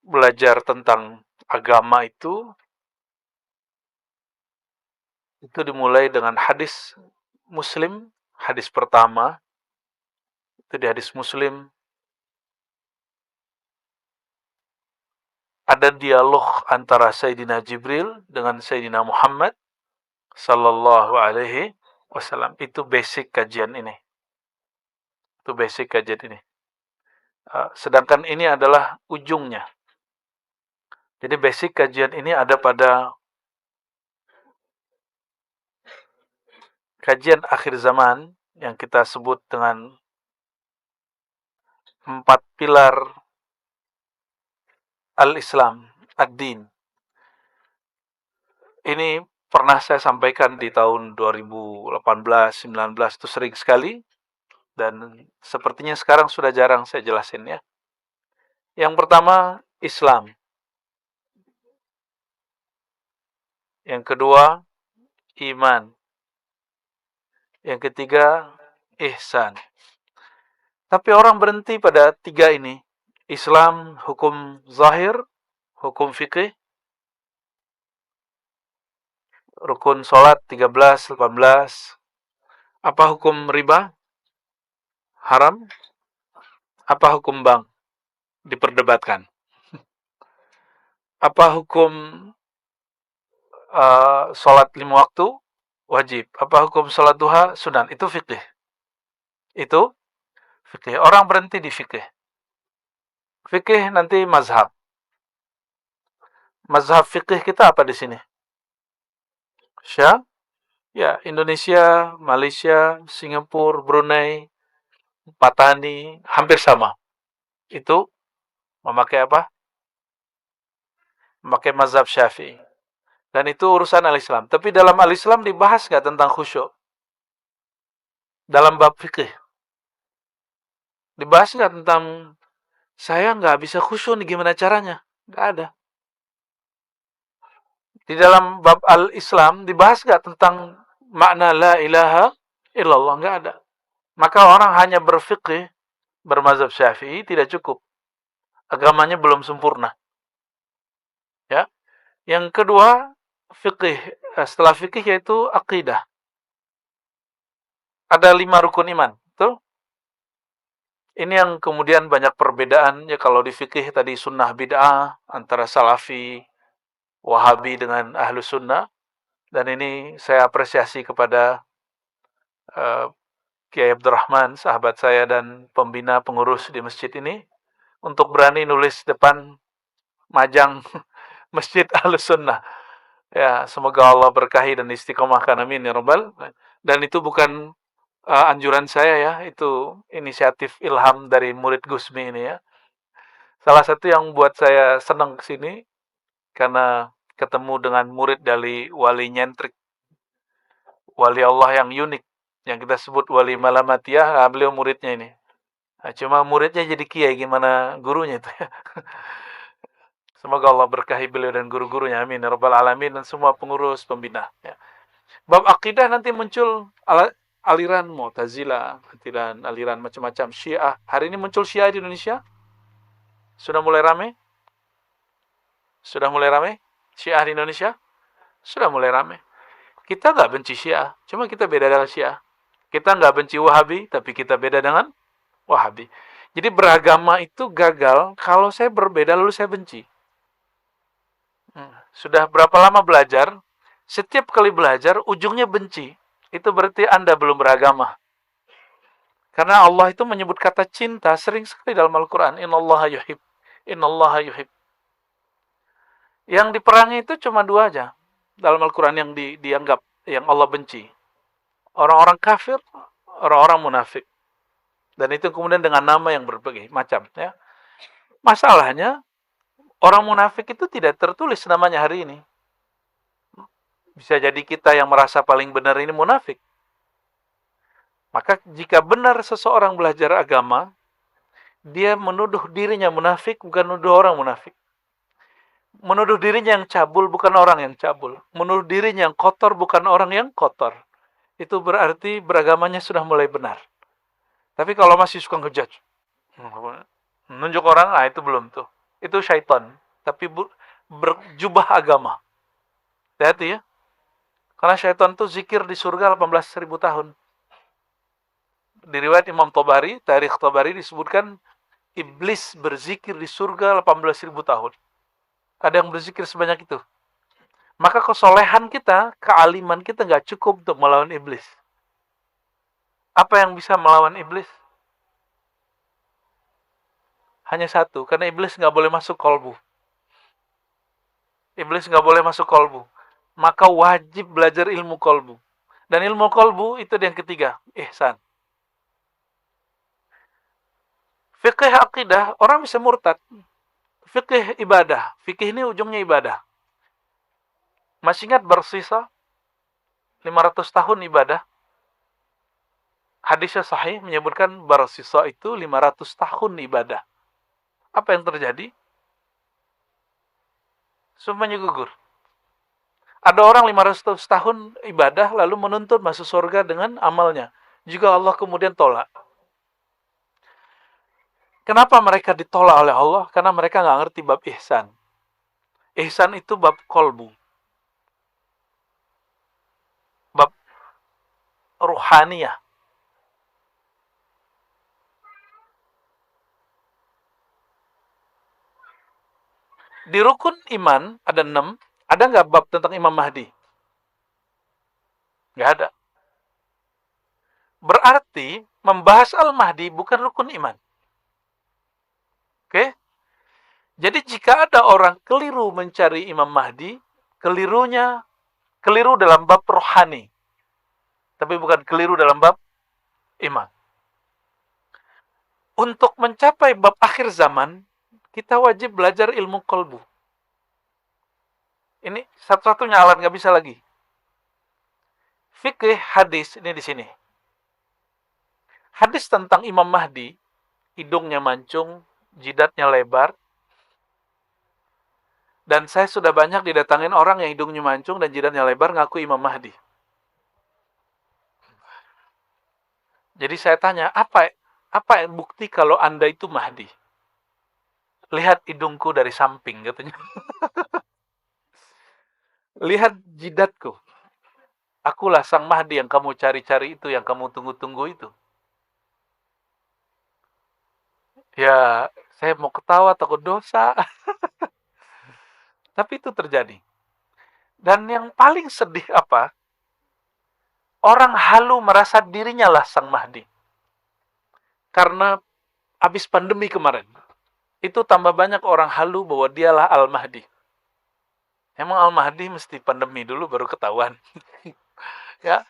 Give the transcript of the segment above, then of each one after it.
belajar tentang agama itu dimulai dengan hadis Muslim, hadis pertama itu di hadis Muslim ada dialog antara Sayyidina Jibril dengan Sayyidina Muhammad sallallahu alaihi wasallam. Itu basic kajian ini. Itu basic kajian ini. Sedangkan ini adalah ujungnya. Jadi basic kajian ini ada pada kajian akhir zaman yang kita sebut dengan 4 pilar al-Islam, ad-din. Ini pernah saya sampaikan di tahun 2018, 19 itu sering sekali dan sepertinya sekarang sudah jarang saya jelasin ya. Yang pertama Islam. Yang kedua iman. Yang ketiga ihsan. Tapi orang berhenti pada 3 ini. Islam, hukum zahir, hukum fikih, rukun salat 13, 18. Apa hukum riba? Haram. Apa hukum bank? Diperdebatkan. Apa hukum salat 5 waktu? Wajib. Apa hukum salat duha? Sunan. Itu fikih. Itu fikih. Orang berhenti di fikih. Fikih nanti mazhab. Mazhab fikih kita apa di sini? Ya, Indonesia, Malaysia, Singapura, Brunei, Patani, hampir sama. Itu memakai apa? Memakai mazhab Syafi'i. Dan itu urusan al-Islam. Tapi dalam al-Islam dibahas nggak tentang khusyuk? Dalam bab fikih. Dibahas nggak tentang saya nggak bisa khusyuk nih, gimana caranya? Nggak ada. Di dalam bab al-Islam dibahas nggak tentang makna la ilaha illallah? Nggak ada. Maka orang hanya berfikih, bermazhab Syafi'i tidak cukup. Agamanya belum sempurna. Ya. Yang kedua, fikih. Setelah fikih yaitu akidah. Ada 5 rukun iman. Betul? Ini yang kemudian banyak perbedaan. Ya, kalau di fikih tadi sunnah bid'ah antara salafi, wahabi dengan ahlu sunnah. Dan ini saya apresiasi kepada Kiai Abdurrahman, sahabat saya dan pembina pengurus di masjid ini, untuk berani nulis depan majang masjid Ahlus Sunnah. Ya, semoga Allah berkahi dan istiqomahkan, amin ya rabbal. Dan itu bukan anjuran saya ya, itu inisiatif ilham dari murid Gusmi ini ya. Salah satu yang buat saya senang kesini karena ketemu dengan murid dari wali nyentrik, wali Allah yang unik, yang kita sebut wali malamatiyah. Beliau muridnya ini. Nah, cuma muridnya jadi kiai, gimana gurunya itu ya. Semoga Allah berkahi beliau dan guru-gurunya, amin ya rabbal alamin, dan semua pengurus pembina ya. Bab akidah nanti muncul aliran Mu'tazilah, aliran macam-macam, Syiah. Hari ini muncul Syiah di Indonesia. Sudah mulai ramai? Sudah mulai ramai? Syiah di Indonesia? Sudah mulai ramai. Kita nggak benci Syiah, cuma kita beda dengan Syiah. Kita nggak benci Wahabi, tapi kita beda dengan Wahabi. Jadi beragama itu gagal kalau saya berbeda lalu saya benci. Sudah berapa lama belajar? Setiap kali belajar ujungnya benci. Itu berarti Anda belum beragama. Karena Allah itu menyebut kata cinta sering sekali dalam Al-Quran. Innallaha yuhib. Innallaha yuhib. Yang diperangi itu cuma 2 aja dalam Al-Quran yang dianggap, yang Allah benci. Orang-orang kafir, orang-orang munafik. Dan itu kemudian dengan nama yang berbagai macam. Ya. Masalahnya, orang munafik itu tidak tertulis namanya hari ini. Bisa jadi kita yang merasa paling benar ini munafik. Maka jika benar seseorang belajar agama, dia menuduh dirinya munafik, bukan menuduh orang munafik. Menuduh dirinya yang cabul, bukan orang yang cabul. Menuduh dirinya yang kotor, bukan orang yang kotor. Itu berarti beragamanya sudah mulai benar. Tapi kalau masih suka ngejudge, nunjuk orang, itu belum tuh. Itu syaitan, tapi berjubah agama. Hati-hati ya. Karena syaitan itu zikir di surga 18.000 tahun. Di riwayat Imam Tabari, Tarikh Tabari disebutkan iblis berzikir di surga 18.000 tahun. Ada yang berzikir sebanyak itu. Maka kesolehan kita, kealiman kita nggak cukup untuk melawan iblis. Apa yang bisa melawan iblis? Hanya satu, karena iblis nggak boleh masuk kolbu. Iblis nggak boleh masuk kolbu. Maka wajib belajar ilmu kolbu. Dan ilmu kolbu itu yang ketiga, ihsan. Fikih akidah, orang bisa murtad. Fikih ibadah. Fikih ini ujungnya ibadah. Masih ingat bersisa 500 tahun ibadah? Hadisnya sahih menyebutkan bersisa itu 500 tahun ibadah. Apa yang terjadi? Semuanya gugur. Ada orang 500 tahun ibadah lalu menuntut masuk surga dengan amalnya. Juga Allah kemudian tolak. Kenapa mereka ditolak oleh Allah? Karena mereka nggak ngerti bab ihsan. Ihsan itu bab kolbu. Bab ruhaniyah. Di rukun iman ada 6. Ada nggak bab tentang Imam Mahdi? Nggak ada. Berarti membahas Al-Mahdi bukan rukun iman. Oke? Jadi jika ada orang keliru mencari Imam Mahdi, keliru dalam bab rohani. Tapi bukan keliru dalam bab iman. Untuk mencapai bab akhir zaman, kita wajib belajar ilmu kolbu. Ini satu-satunya alat, nggak bisa lagi. Fikih hadis ini di sini. Hadis tentang Imam Mahdi, hidungnya mancung, jidatnya lebar. Dan saya sudah banyak didatangin orang yang hidungnya mancung dan jidatnya lebar ngaku Imam Mahdi. Jadi saya tanya, apa bukti kalau Anda itu Mahdi? Lihat hidungku dari samping, katanya. Lihat jidatku. Akulah sang Mahdi yang kamu cari-cari itu, yang kamu tunggu-tunggu itu. Ya, saya mau ketawa, takut dosa. Tapi itu terjadi. Dan yang paling sedih apa? Orang halu merasa dirinya lah sang Mahdi. Karena habis pandemi kemarin, itu tambah banyak orang halu bahwa dialah Al-Mahdi. Emang Al-Mahdi mesti pandemi dulu baru ketahuan. Ya.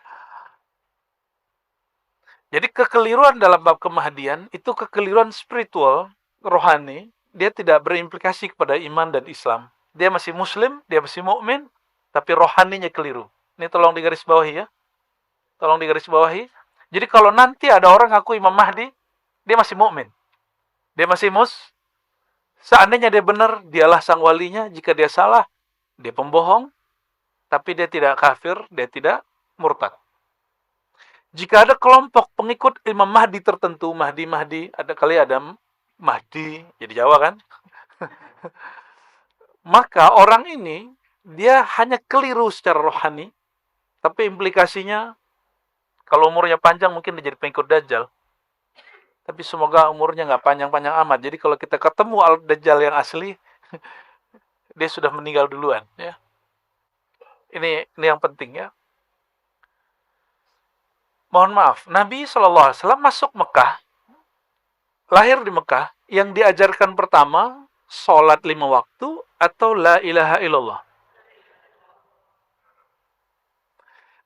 Jadi kekeliruan dalam bab kemahdian itu kekeliruan spiritual, rohani. Dia tidak berimplikasi kepada iman dan Islam. Dia masih muslim, dia masih mukmin, tapi rohaninya keliru. Ini tolong digarisbawahi ya. Tolong digarisbawahi. Jadi kalau nanti ada orang ngaku Imam Mahdi, dia masih mukmin. Dia masih seandainya dia benar, dialah sang walinya. Jika dia salah, dia pembohong. Tapi dia tidak kafir, dia tidak murtad. Jika ada kelompok pengikut Imam Mahdi tertentu, Mahdi, ada Mahdi, jadi Jawa kan? Maka orang ini, dia hanya keliru secara rohani, tapi implikasinya, kalau umurnya panjang mungkin dia jadi pengikut Dajjal. Tapi semoga umurnya nggak panjang-panjang amat. Jadi kalau kita ketemu Al-Dajjal yang asli, dia sudah meninggal duluan. Ya. Ini yang penting ya. Mohon maaf, Nabi SAW masuk Mekah, lahir di Mekah, yang diajarkan pertama, sholat 5 waktu, atau la ilaha illallah.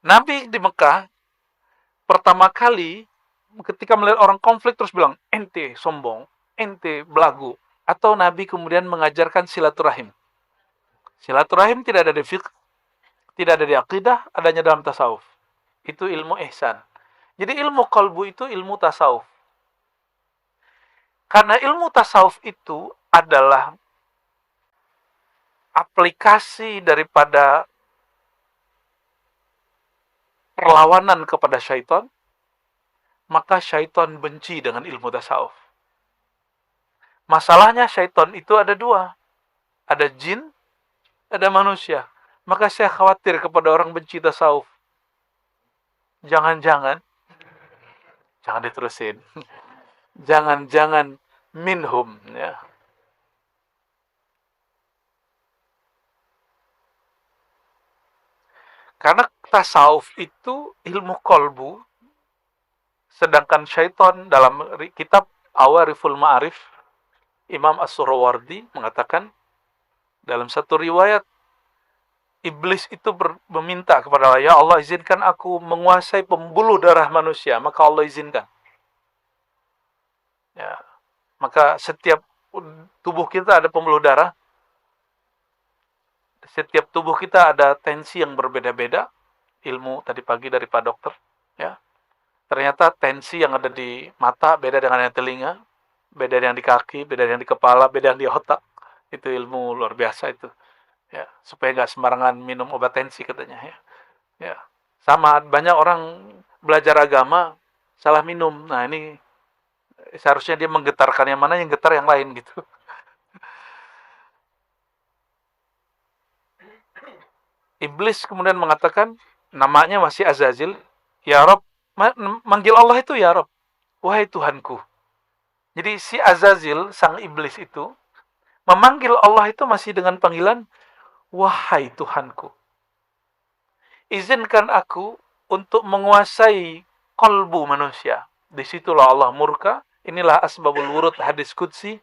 Nabi di Mekah, pertama kali, ketika melihat orang konflik, terus bilang, ente sombong, ente belagu. Atau Nabi kemudian mengajarkan silaturahim. Silaturahim tidak ada di fiqh, tidak ada di akidah, adanya dalam tasawuf. Itu ilmu ihsan. Jadi ilmu qalbu itu ilmu tasawuf. Karena ilmu tasawuf itu adalah aplikasi daripada perlawanan kepada syaitan, maka syaitan benci dengan ilmu tasawuf. Masalahnya syaitan itu ada dua. Ada jin, ada manusia. Maka saya khawatir kepada orang benci tasawuf. Jangan-jangan, jangan diterusin. Jangan-jangan minhum, ya. Karena tasawuf itu ilmu kolbu, sedangkan syaitan dalam kitab Awariful Ma'arif, Imam As-Surawardi mengatakan dalam satu riwayat, iblis itu meminta kepada Allah, ya Allah izinkan aku menguasai pembuluh darah manusia, maka Allah izinkan. Ya. Maka setiap tubuh kita ada pembuluh darah, setiap tubuh kita ada tensi yang berbeda-beda. Ilmu tadi pagi dari Pak Dokter, ya. Ternyata tensi yang ada di mata beda dengan yang telinga, beda dengan di kaki, beda dengan di kepala, beda dengan di otak. Itu ilmu luar biasa itu. Ya, supaya nggak sembarangan minum obat tensi katanya, ya. Ya. Sama banyak orang belajar agama salah minum. Nah, ini seharusnya dia menggetarkan yang mana, yang getar yang lain gitu. Iblis kemudian mengatakan, namanya masih Azazil, ya Rob, manggil Allah itu ya Rob, wahai Tuhanku. Jadi si Azazil, sang iblis itu, memanggil Allah itu masih dengan panggilan, wahai Tuhanku. Izinkan aku untuk menguasai kolbu manusia. Disitulah Allah murka. Inilah asbabul wurud hadis qudsi.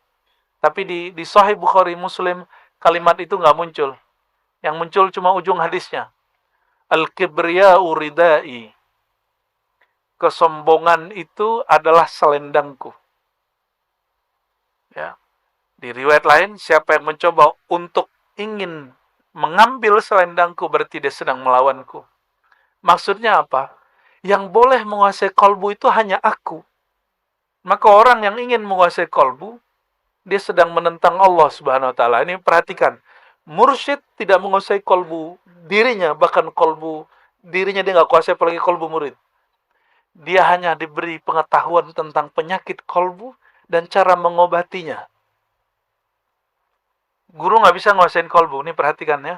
Tapi di Sahih Bukhari Muslim, kalimat itu nggak muncul. Yang muncul cuma ujung hadisnya. Al-kibriya'u ridai. Kesombongan itu adalah selendangku. Ya. Di riwayat lain, siapa yang mencoba untuk ingin mengambil selendangku berarti dia sedang melawanku. Maksudnya apa? Yang boleh menguasai kolbu itu hanya aku. Maka orang yang ingin menguasai kolbu, dia sedang menentang Allah Subhanahu wa taala. Ini perhatikan. Mursyid tidak menguasai kolbu dirinya, bahkan kolbu dirinya dia nggak kuasai, apalagi kolbu murid. Dia hanya diberi pengetahuan tentang penyakit kolbu dan cara mengobatinya. Guru nggak bisa nguasain kolbu, ini perhatikan ya.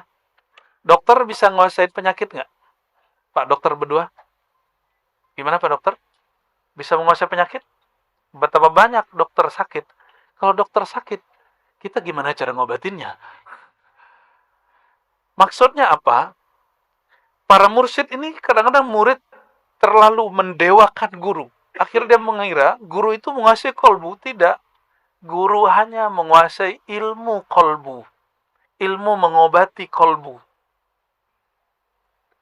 Dokter bisa nguasain penyakit nggak? Pak dokter berdua? Gimana Pak dokter? Bisa menguasai penyakit? Betapa banyak dokter sakit. Kalau dokter sakit, kita gimana cara ngobatinnya? Maksudnya apa? Para mursyid ini kadang-kadang murid terlalu mendewakan guru. Akhirnya dia mengira guru itu menguasai kolbu. Tidak. Guru hanya menguasai ilmu kolbu. Ilmu mengobati kolbu.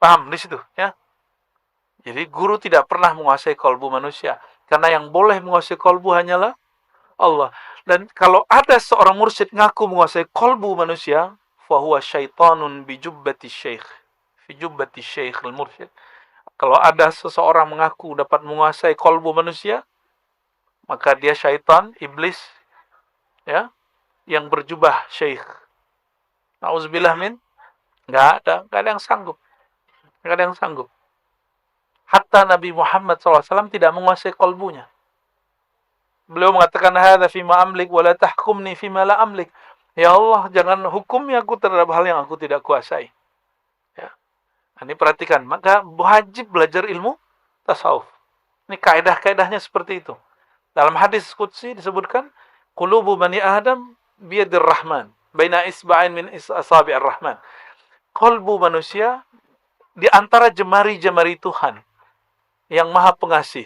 Paham di situ, ya? Jadi guru tidak pernah menguasai kolbu manusia. Karena yang boleh menguasai kolbu hanyalah Allah. Dan kalau ada seorang mursyid ngaku menguasai kolbu manusia, fahuwa syaitanun bijubbati syekh. Bijubbati syekh al-mursyid. Kalau ada seseorang mengaku dapat menguasai kolbu manusia, maka dia syaitan, iblis, ya, yang berjubah syekh. Nauzubillah min. Nggak ada yang sanggup. Nggak ada yang sanggup. Hatta Nabi Muhammad SAW tidak menguasai kolbunya. Beliau mengatakan, hadza fima amlik wa la tahkumni fima la amlik. Ya Allah, jangan hukumi aku terhadap hal yang aku tidak kuasai. Ya. Ini perhatikan, maka wajib belajar ilmu tasawuf. Ini kaidah-kaidahnya seperti itu. Dalam hadis qudsi disebutkan, qulubu bani Adam biyadir rahman, baina isba'in min asabi'ir rahman. Kolbu manusia di antara jemari-jemari Tuhan yang Maha Pengasih.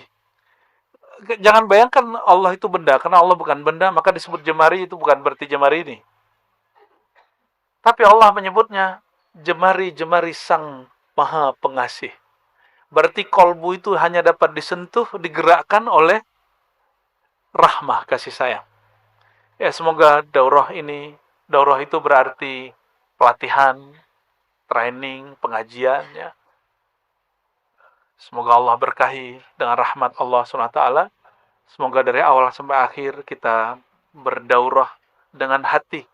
Jangan bayangkan Allah itu benda, karena Allah bukan benda, maka disebut jemari, itu bukan berarti jemari ini. Tapi Allah menyebutnya jemari-jemari Sang Maha Pengasih. Berarti kolbu itu hanya dapat disentuh, digerakkan oleh rahmah, kasih sayang. Ya, semoga daurah itu berarti pelatihan, training, pengajian, ya. Semoga Allah berkahi dengan rahmat Allah SWT. Semoga dari awal sampai akhir kita berdaurah dengan hati,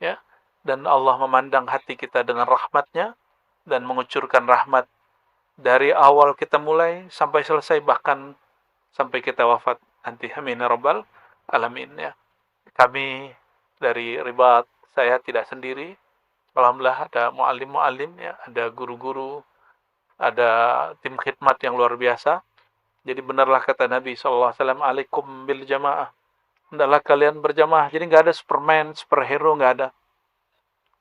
ya, dan Allah memandang hati kita dengan rahmatnya dan mengucurkan rahmat dari awal kita mulai sampai selesai, bahkan sampai kita wafat nanti. Amin ya rabbal alamin, ya. Kami dari Ribat, saya tidak sendiri. Alhamdulillah ada muallim-muallim ya, ada guru-guru, ada tim khidmat yang luar biasa. Jadi benarlah kata Nabi SAW, alaikum bil jamaah. Hendaklah kalian berjamaah. Jadi nggak ada superman, superhero, nggak ada.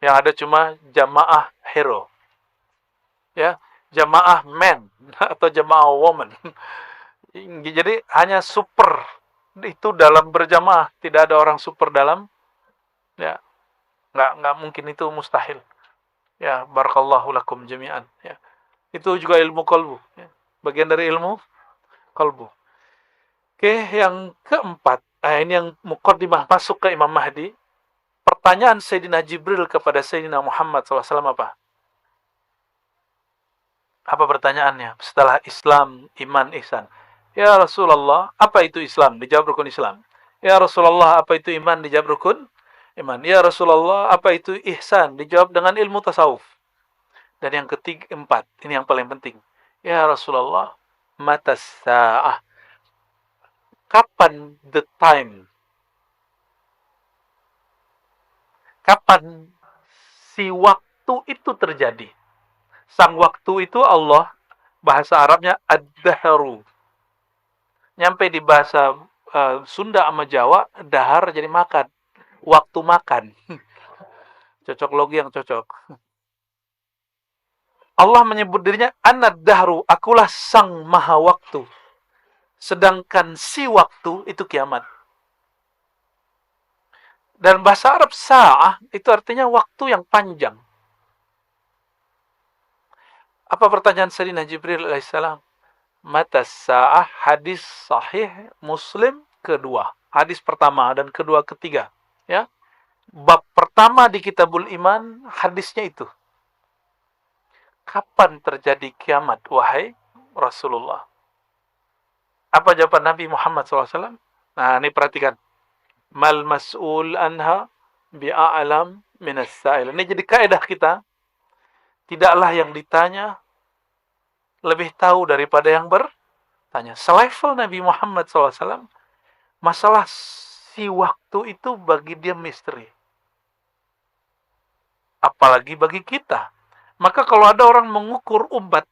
Yang ada cuma jamaah hero. Ya, jamaah man atau jamaah woman. Jadi hanya super itu dalam berjamaah, tidak ada orang super dalam. Ya, nggak mungkin, itu mustahil. Ya, barakallahu lakum jami'an. Ya, itu juga ilmu qalbu. Ya. Bagian dari ilmu qalbu. Oke, yang keempat, ini yang muqaddimah masuk ke Imam Mahdi. Pertanyaan Sayyidina Jibril kepada Sayyidina Muhammad SAW apa? Apa pertanyaannya? Setelah Islam, iman, ihsan. Ya Rasulullah, apa itu Islam? Dijawab rukun Islam. Ya Rasulullah, apa itu iman? Dijawab rukun iman. Ya Rasulullah, apa itu ihsan? Dijawab dengan ilmu tasawuf. Dan yang ketiga, empat, ini yang paling penting. Ya Rasulullah, mata sa'ah. Kapan the time? Kapan si waktu itu terjadi? Sang waktu itu Allah, bahasa Arabnya ad-dahru. Nyampe di bahasa Sunda sama Jawa, dahar jadi makan. Waktu makan. Cocok logi yang cocok. Allah menyebut dirinya anad dahru, akulah sang maha waktu. Sedangkan si waktu itu kiamat. Dan bahasa Arab sa'ah itu artinya waktu yang panjang. Apa pertanyaan Sayyidina Jibril alaihissalam? Mata sa'ah, hadis sahih Muslim kedua. Hadis pertama dan kedua ketiga. Ya. Bab pertama di Kitabul Iman, hadisnya itu. Kapan terjadi kiamat, wahai Rasulullah? Apa jawaban Nabi Muhammad SAW? Nah, ini perhatikan. Mal mas'ul anha bi'a'lam minas sa'il. Ini jadi kaidah kita. Tidaklah yang ditanya lebih tahu daripada yang bertanya. Selevel Nabi Muhammad SAW, masalah si waktu itu bagi dia misteri. Apalagi bagi kita. Maka kalau ada orang mengukur umat,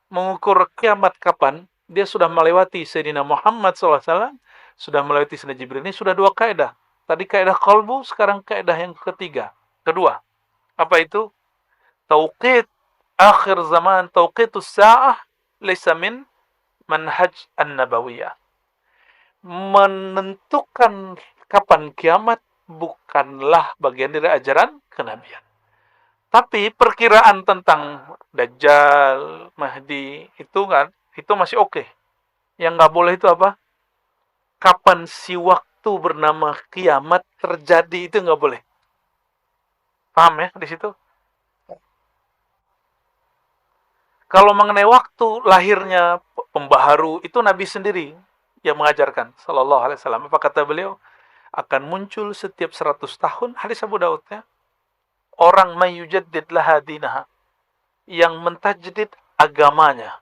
mengukur kiamat kapan, dia sudah melewati Sayyidina Muhammad SAW, sudah melewati Sayyidina Jibril. Ini sudah dua kaidah. Tadi kaidah qalbu, sekarang kaidah yang ketiga. Kedua, apa itu? Tauqit akhir zaman, tauqitus sa'ah, laysa min manhaj an-nabawiyah. Menentukan kapan kiamat bukanlah bagian dari ajaran kenabian. Tapi perkiraan tentang Dajjal, Mahdi, itu masih oke. Yang nggak boleh itu apa? Kapan si waktu bernama kiamat terjadi, itu nggak boleh. Paham ya di situ? Kalau mengenai waktu lahirnya pembaharu, itu Nabi sendiri yang mengajarkan, sallallahu alaihi wasallam. Apa kata beliau? Akan muncul setiap 100 tahun, hadis Abu Daud ya. Orang mayujaddid laha dinaha, yang mentajdid agamanya.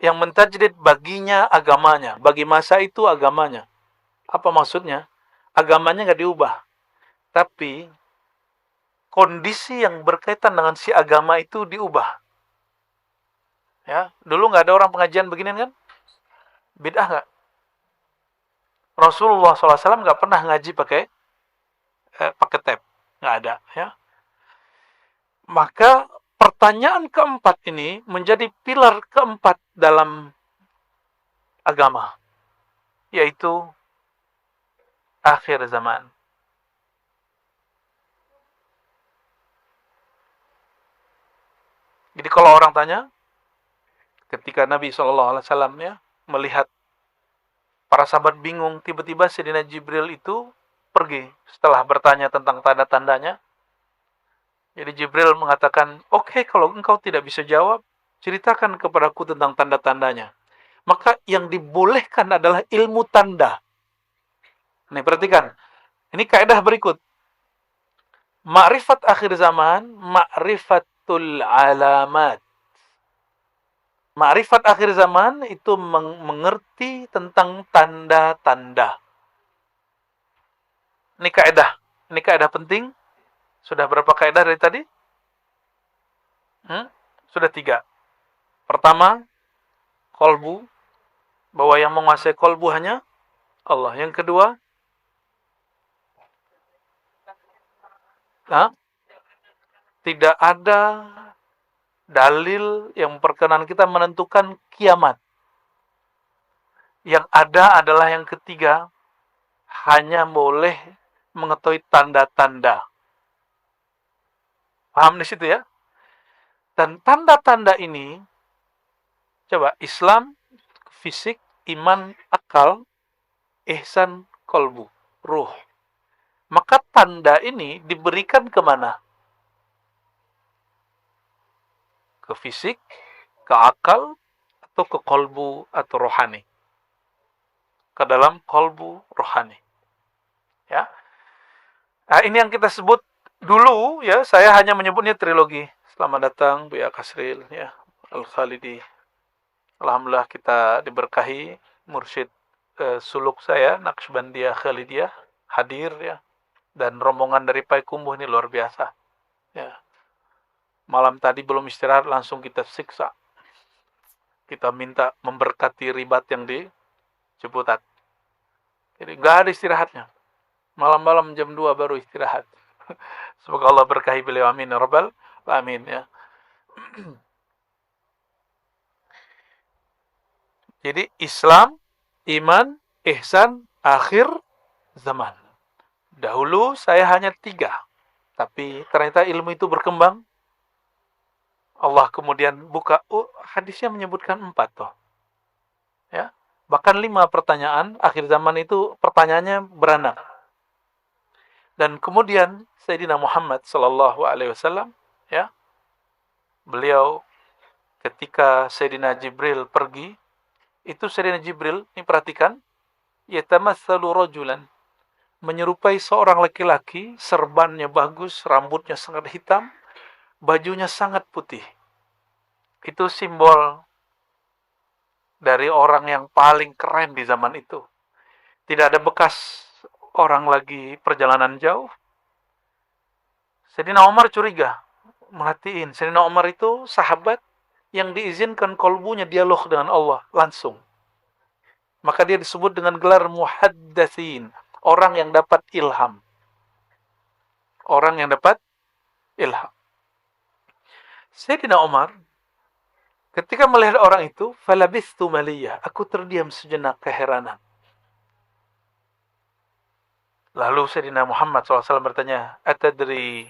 Yang mentajdid baginya agamanya. Bagi masa itu agamanya. Apa maksudnya? Agamanya nggak diubah. Tapi kondisi yang berkaitan dengan si agama itu diubah. Ya, dulu nggak ada orang pengajian beginian kan? Bid'ah nggak? Rasulullah SAW nggak pernah ngaji pakai tape. Nggak ada. Ya. Maka pertanyaan keempat ini menjadi pilar keempat dalam agama, yaitu akhir zaman. Jadi kalau orang tanya, ketika Nabi SAW ya melihat para sahabat bingung, tiba-tiba Sayyidina Jibril itu pergi setelah bertanya tentang tanda-tandanya. Jadi Jibril mengatakan, oke, kalau engkau tidak bisa jawab, ceritakan kepadaku tentang tanda-tandanya. Maka yang dibolehkan adalah ilmu tanda. Nih perhatikan, ini kaidah berikut. Ma'rifat akhir zaman, ma'rifatul alamat. Ma'rifat akhir zaman itu mengerti tentang tanda-tanda. Ini kaidah. Ini kaidah penting. Sudah berapa kaidah dari tadi? Sudah 3. Pertama, kolbu, bahwa yang menguasai kolbu hanya Allah. Yang kedua, tidak ada dalil yang berkenan kita menentukan kiamat. Yang ada adalah yang ketiga, hanya boleh mengetahui tanda-tanda. Paham di situ ya? Dan tanda-tanda ini, coba Islam, fisik, iman, akal, ihsan, kolbu, ruh. Maka tanda ini diberikan kemana? Ke fisik, ke akal, atau ke kolbu atau rohani? Ke dalam kolbu rohani. Ya. Nah, ini yang kita sebut dulu ya, saya hanya menyebutnya trilogi. Selamat datang Buya Kasril ya, Al-Khalidi. Alhamdulillah kita diberkahi mursyid suluk saya Naqsyabandiyah Khalidiyah hadir ya, dan rombongan dari Payakumbuh ini luar biasa. Ya. Malam tadi belum istirahat langsung kita siksa. Kita minta memberkati ribat yang di Ciputat. Jadi nggak ada istirahatnya. Malam-malam jam 2 baru istirahat. Semoga Allah berkahi beliau, amin ya rabbal alamin ya. Jadi Islam, iman, ihsan, akhir zaman. Dahulu saya hanya 3, tapi ternyata ilmu itu berkembang. Allah kemudian buka, hadisnya menyebutkan 4 toh. Ya. Bahkan 5 pertanyaan, akhir zaman itu pertanyaannya beranak. Dan kemudian Sayyidina Muhammad sallallahu alaihi wasallam ya, beliau ketika Sayyidina Jibril pergi, itu Sayyidina Jibril, ini perhatikan, yatamatsalu rajulan, menyerupai seorang laki-laki, serbannya bagus, rambutnya sangat hitam, bajunya sangat putih. Itu simbol dari orang yang paling keren di zaman itu. Tidak ada bekas orang lagi perjalanan jauh. Sayyidina Umar curiga, merhatiin. Sayyidina Umar itu sahabat yang diizinkan kolbunya dialog dengan Allah langsung. Maka dia disebut dengan gelar muhaddatsin, orang yang dapat ilham. Orang yang dapat ilham. Sayyidina Umar ketika melihat orang itu, falabistu maliyah, aku terdiam sejenak keheranan. Lalu Sayyidina Muhammad SAW bertanya, atadri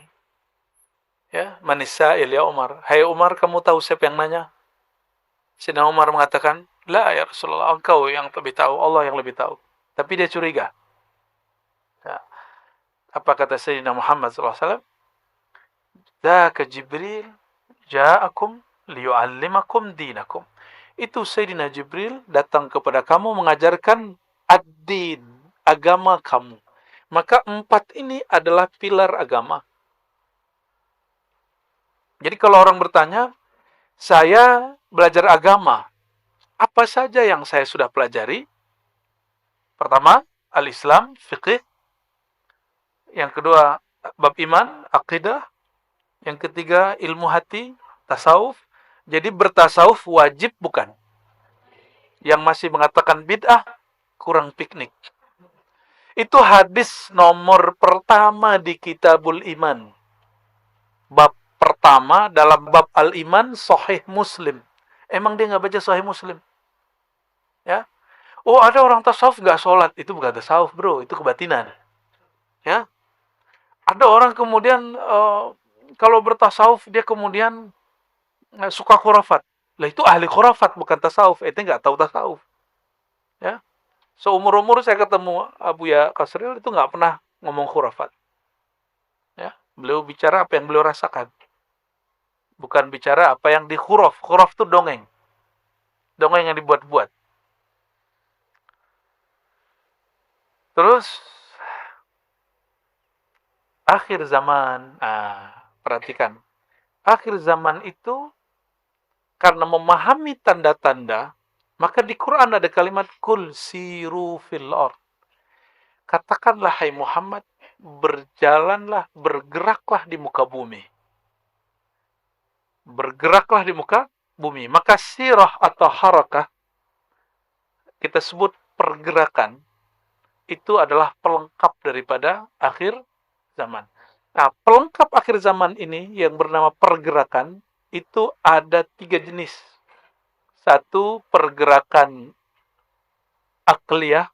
ya, manisa'il ya Umar. Hai Umar, kamu tahu siapa yang nanya? Sayyidina Umar mengatakan, la ya Rasulullah, engkau yang lebih tahu, Allah yang lebih tahu. Tapi dia curiga. Ya. Apa kata Sayyidina Muhammad SAW? Dzaka Jibril ja'akum liyu'allimakum dinakum. Itu Sayyidina Jibril datang kepada kamu mengajarkan ad-din, agama kamu. Maka 4 ini adalah pilar agama. Jadi kalau orang bertanya, saya belajar agama, apa saja yang saya sudah pelajari? Pertama, al-Islam, fiqh. Yang kedua, bab iman, akidah. Yang ketiga, ilmu hati, tasawuf. Jadi bertasawuf wajib bukan? Yang masih mengatakan bid'ah, kurang piknik. Itu hadis nomor pertama di Kitabul Iman. Bab pertama dalam bab Al-Iman, Sahih Muslim. Emang dia nggak baca Sahih Muslim? Ya. Oh, ada orang tasawuf nggak sholat. Itu bukan tasawuf, bro. Itu kebatinan. Ya. Ada orang kemudian, kalau bertasawuf, dia kemudian suka khurafat. Lah itu ahli khurafat, bukan tasawuf. Itu nggak tahu tasawuf. Ya. Seumur-umur saya ketemu Buya Kasril itu nggak pernah ngomong khurafat. Ya, beliau bicara apa yang beliau rasakan. Bukan bicara apa yang di khuraf. Khuraf itu dongeng. Dongeng yang dibuat-buat. Terus, akhir zaman. Perhatikan. Akhir zaman itu, karena memahami tanda-tanda, maka di Quran ada kalimat kul siru fil ard. Katakanlah hai Muhammad, berjalanlah, bergeraklah di muka bumi. Bergeraklah di muka bumi. Maka sirah atau harakah, kita sebut pergerakan, itu adalah pelengkap daripada akhir zaman. Nah, pelengkap akhir zaman ini yang bernama pergerakan, itu ada 3 jenis. Satu, pergerakan akliyah,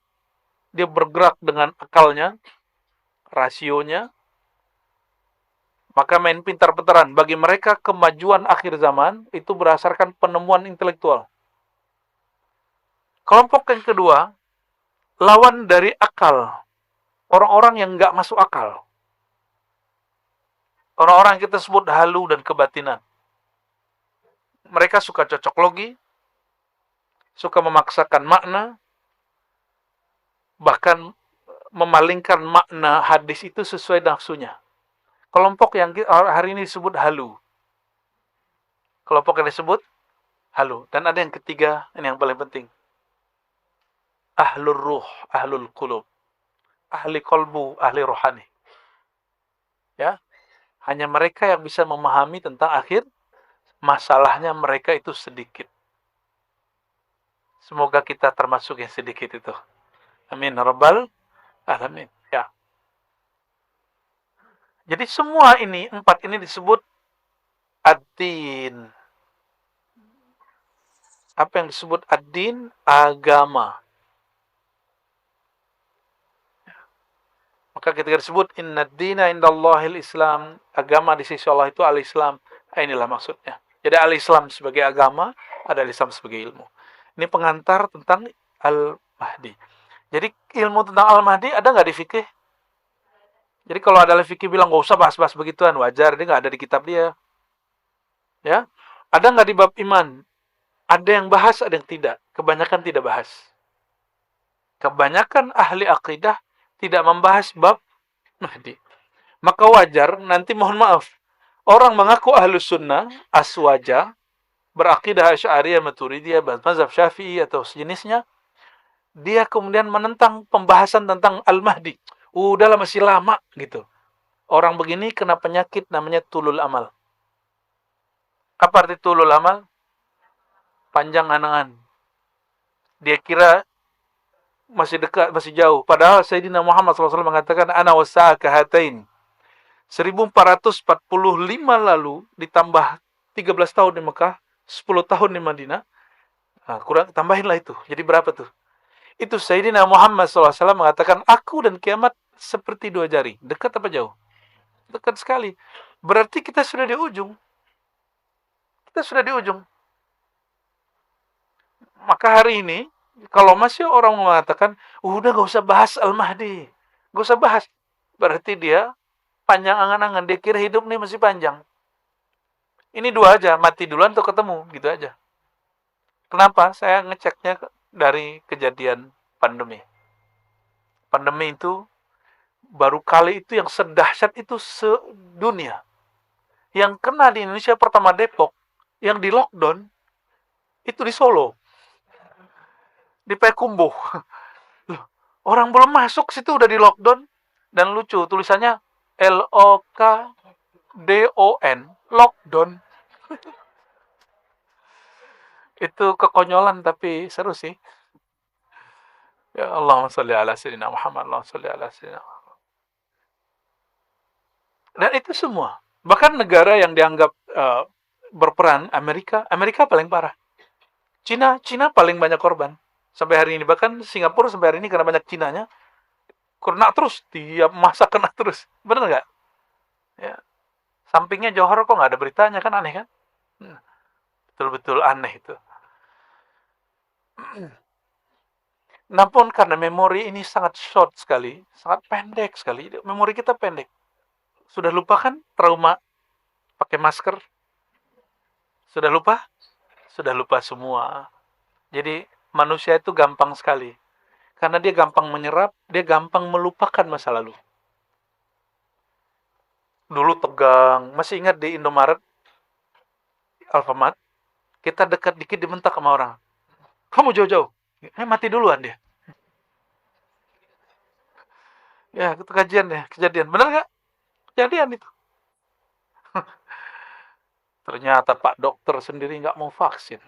dia bergerak dengan akalnya, rasionya, maka main pintar-pintaran. Bagi mereka, kemajuan akhir zaman itu berdasarkan penemuan intelektual. Kelompok yang kedua, lawan dari akal. Orang-orang yang nggak masuk akal. Orang-orang yang kita sebut halu dan kebatinan. Mereka suka cocok logi, suka memaksakan makna, bahkan memalingkan makna hadis itu sesuai nafsunya. Kelompok yang hari ini disebut halu. Kelompok yang disebut halu. Dan ada yang ketiga, ini yang paling penting. Ahlul ruh, ahlul qulub. Ahli kolbu, ahli rohani. Ya, hanya mereka yang bisa memahami tentang akhir. Masalahnya mereka itu sedikit. Semoga kita termasuk yang sedikit itu. Amin rabbal alamin. Ya. Jadi semua ini, 4 ini disebut ad-din. Apa yang disebut ad-din? Agama. Maka ketika disebut inna ad-dina indallahil Islam, agama di sisi Allah itu al-Islam. Inilah maksudnya. Jadi al-Islam sebagai agama, ada al-Islam sebagai ilmu. Ini pengantar tentang al-Mahdi. Jadi ilmu tentang al-Mahdi ada nggak di fikih? Jadi kalau ada fikih bilang nggak usah bahas-bahas begituan, wajar, dia nggak ada di kitab dia. Ya, ada nggak di bab iman? Ada yang bahas, ada yang tidak. Kebanyakan tidak bahas. Kebanyakan ahli akidah tidak membahas bab Mahdi. Maka wajar, nanti mohon maaf, orang mengaku ahlus sunnah, aswaja, berakidah Asy'ariyah, Maturidiyah, mazhab Syafi'i atau sejenisnya, dia kemudian menentang pembahasan tentang Al-Mahdi. Udahlah masih lama gitu. Orang begini kena penyakit namanya tulul amal. Apa arti tulul amal? Panjang angan. Dia kira masih dekat, masih jauh. Padahal Sayyidina Muhammad SAW mengatakan, Ana wasa'aka hatain. 1445 lalu, ditambah 13 tahun di Mekah, 10 tahun di Madinah. Nah, kurang, tambahinlah itu. Jadi berapa tuh? Itu Sayyidina Muhammad SAW mengatakan, aku dan kiamat seperti 2 jari. Dekat apa jauh? Dekat sekali. Berarti kita sudah di ujung. Kita sudah di ujung. Maka hari ini, kalau masih orang mengatakan, udah gak usah bahas Al-Mahdi. Gak usah bahas. Berarti dia panjang angan-angan. Dia kira hidup ini masih panjang. Ini 2 aja, mati duluan atau ketemu. Gitu aja. Kenapa? Saya ngeceknya dari kejadian pandemi. Pandemi itu, baru kali itu yang sedahsyat itu sedunia. Yang kena di Indonesia pertama Depok, yang di lockdown, itu di Solo. Di Payakumbuh. Orang belum masuk situ udah di lockdown. Dan lucu, tulisannya LOKDON, lockdown. Itu kekonyolan tapi seru sih. Ya Allahumma sholli ala sayyidina Muhammad, Allahumma sholli ala sayyidina Muhammad. Dan itu semua. Bahkan negara yang dianggap berperan, Amerika paling parah. Cina paling banyak korban. Sampai hari ini, bahkan Singapura sampai hari ini karena banyak Cinanya, kena terus, tiap masa kena terus. Bener nggak? Ya. Sampingnya Johor kok nggak ada beritanya, kan aneh kan? Betul-betul aneh itu. Namun karena memori ini sangat short sekali, sangat pendek sekali. Memori kita pendek. Sudah lupa kan trauma pakai masker? Sudah lupa? Sudah lupa semua. Jadi manusia itu gampang sekali. Karena dia gampang menyerap, dia gampang melupakan masa lalu. Dulu tegang, masih ingat di Indomaret, Alfamart, kita dekat dikit dibentak sama orang. Kamu jauh-jauh. Mati duluan dia. Ya, itu kajian ya, kejadian. Bener nggak? Kejadian itu. Ternyata Pak Dokter sendiri nggak mau vaksin.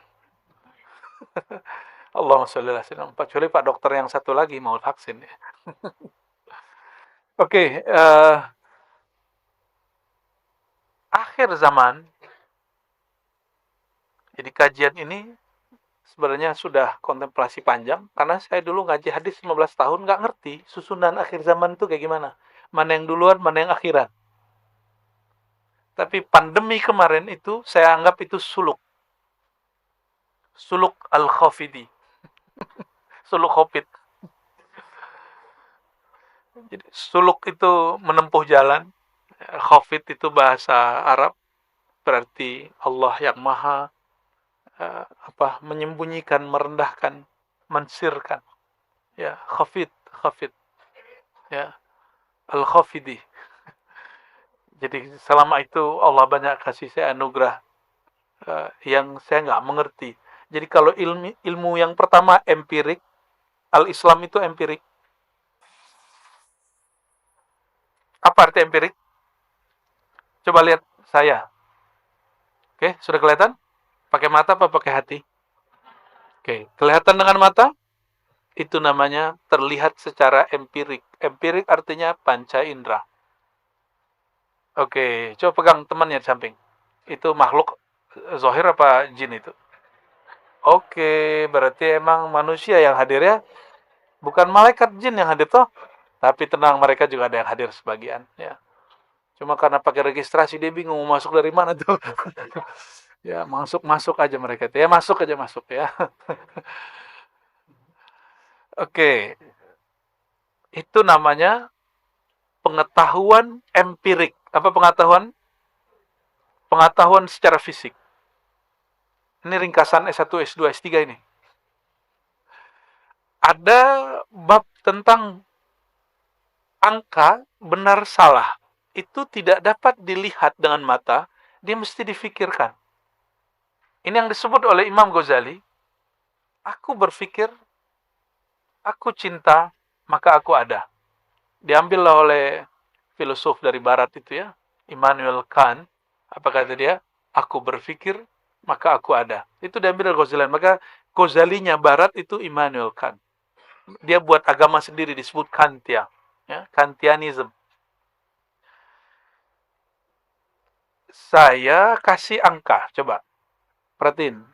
Allahumma sholli ala sayyidina Muhammad. Kecuali Pak Dokter yang satu lagi mau vaksin ya. Oke, akhir zaman. Jadi kajian ini sebenarnya sudah kontemplasi panjang, karena saya dulu ngaji hadis 15 tahun nggak ngerti susunan akhir zaman itu kayak gimana. Mana yang duluan, mana yang akhiran. Tapi pandemi kemarin itu saya anggap itu suluk. Suluk al-Khafidi. Suluk Khofid. Jadi suluk itu menempuh jalan. Khafid itu bahasa Arab, berarti Allah yang maha menyembunyikan, merendahkan, mensirkan. Ya, Khafid, Khafid. Ya, al-Khafidi. Jadi selama itu Allah banyak kasih saya anugerah yang saya nggak mengerti. Jadi kalau ilmu yang pertama empirik, al-Islam itu empirik. Apa arti empirik? Coba lihat saya. Oke, sudah kelihatan? Pakai mata apa pakai hati? Oke, kelihatan dengan mata? Itu namanya terlihat secara empirik. Empirik artinya panca indera. Oke, coba pegang temannya di samping. Itu makhluk zohir apa jin itu? Oke, berarti emang manusia yang hadir ya? Bukan malaikat jin yang hadir toh? Tapi tenang, mereka juga ada yang hadir sebagian. Ya. Cuma karena pakai registrasi dia bingung mau masuk dari mana tuh. Ya masuk aja mereka. Ya masuk aja masuk ya. Oke, itu namanya pengetahuan empirik. Apa pengetahuan? Pengetahuan secara fisik. Ini ringkasan S1, S2, S3 ini. Ada bab tentang angka benar salah. Itu tidak dapat dilihat dengan mata, dia mesti difikirkan. Ini yang disebut oleh Imam Ghazali. Aku berpikir, aku cinta, maka aku ada. Diambillah oleh filosof dari barat itu ya, Immanuel Kant. Apa kata dia? Aku berpikir, maka aku ada. Itu diambil dari Ghazali. Maka Ghazalinya barat itu Immanuel Kant. Dia buat agama sendiri disebut Kantia. Ya, Kantianism. Saya kasih angka, coba. Perhatiin.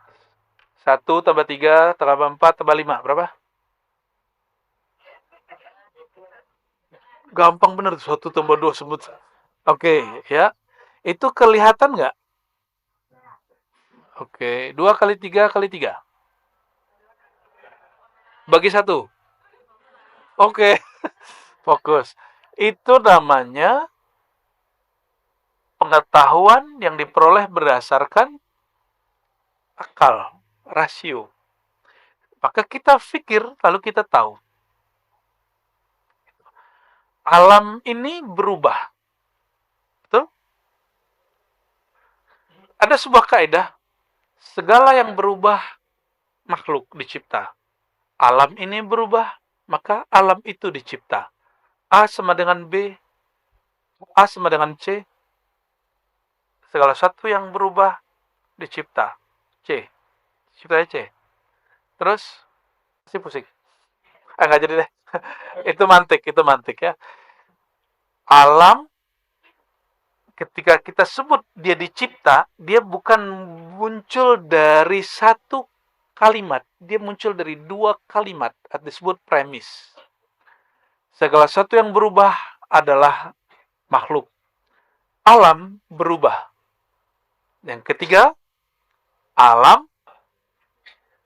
1 tambah 3 tambah 4 tambah 5. Berapa? Gampang bener. 1 tambah 2 sebut. Oke, ya. Itu kelihatan nggak? Oke. 2 kali 3 kali 3. Bagi 1. Oke. Fokus. Itu namanya pengetahuan yang diperoleh berdasarkan akal, rasio. Maka kita pikir, lalu kita tahu. Alam ini berubah. Betul? Ada sebuah kaidah, segala yang berubah makhluk dicipta. Alam ini berubah, maka alam itu dicipta. A sama dengan B, A sama dengan C. Segala satu yang berubah dicipta. C. Ciptanya C. Terus, si pusing. Nggak jadi deh. itu mantik ya. Alam ketika kita sebut dia dicipta, dia bukan muncul dari satu kalimat, dia muncul dari 2 kalimat, atau disebut premis. Segala sesuatu yang berubah adalah makhluk. Alam berubah. Yang ketiga, alam